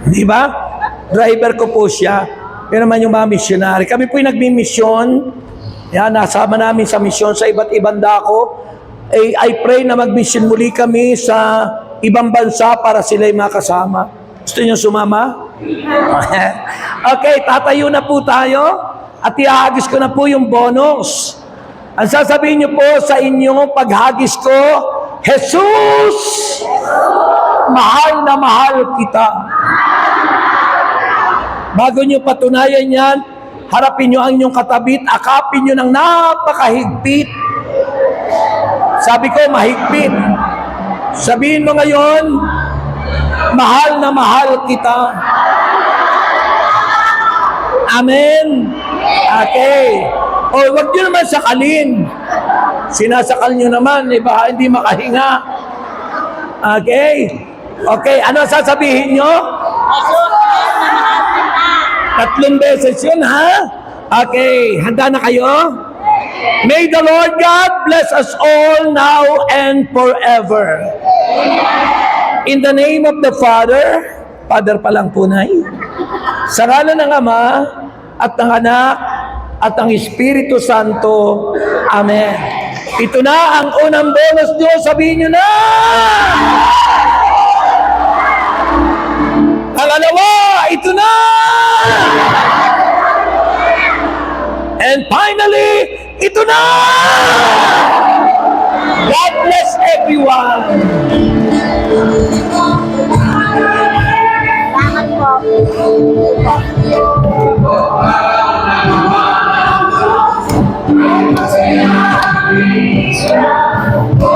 B: Di ba? Driver ko po siya. Yan naman yung mga missionary. Kami po yung nagmi-mission. Yan, nasama namin sa mission sa iba't ibang dako. I pray na mag-mission muli kami sa ibang bansa para sila'y makasama. Gusto niyo sumama? Okay, tatayo na po tayo. At ihagis ko na po yung bonus. Ang sasabihin niyo po sa inyong paghagis ko, Jesus, mahal na mahal kita. Bago niyo patunayan yan, harapin niyo ang inyong katabit, akapin niyo ng napakahigpit. Sabi ko, mahigpit. Sabihin mo ngayon, mahal na mahal kita. Amen. Okay. O, wag nyo naman sakalin. Sinasakal nyo naman, baka hindi makahinga. Okay. Okay, ano sasabihin nyo? 3 beses yun, ha? Okay, handa na kayo? May the Lord God bless us all now and forever. In the name of the Father, Father pa lang po, Nay. Sa ngalan ng Ama, at ng Anak, at ng Espiritu Santo. Amen. Ito na ang unang bonus nyo. Sabihin nyo na! Pangalawa, ito na! And finally, ito na! God bless everyone!
C: Salamat po.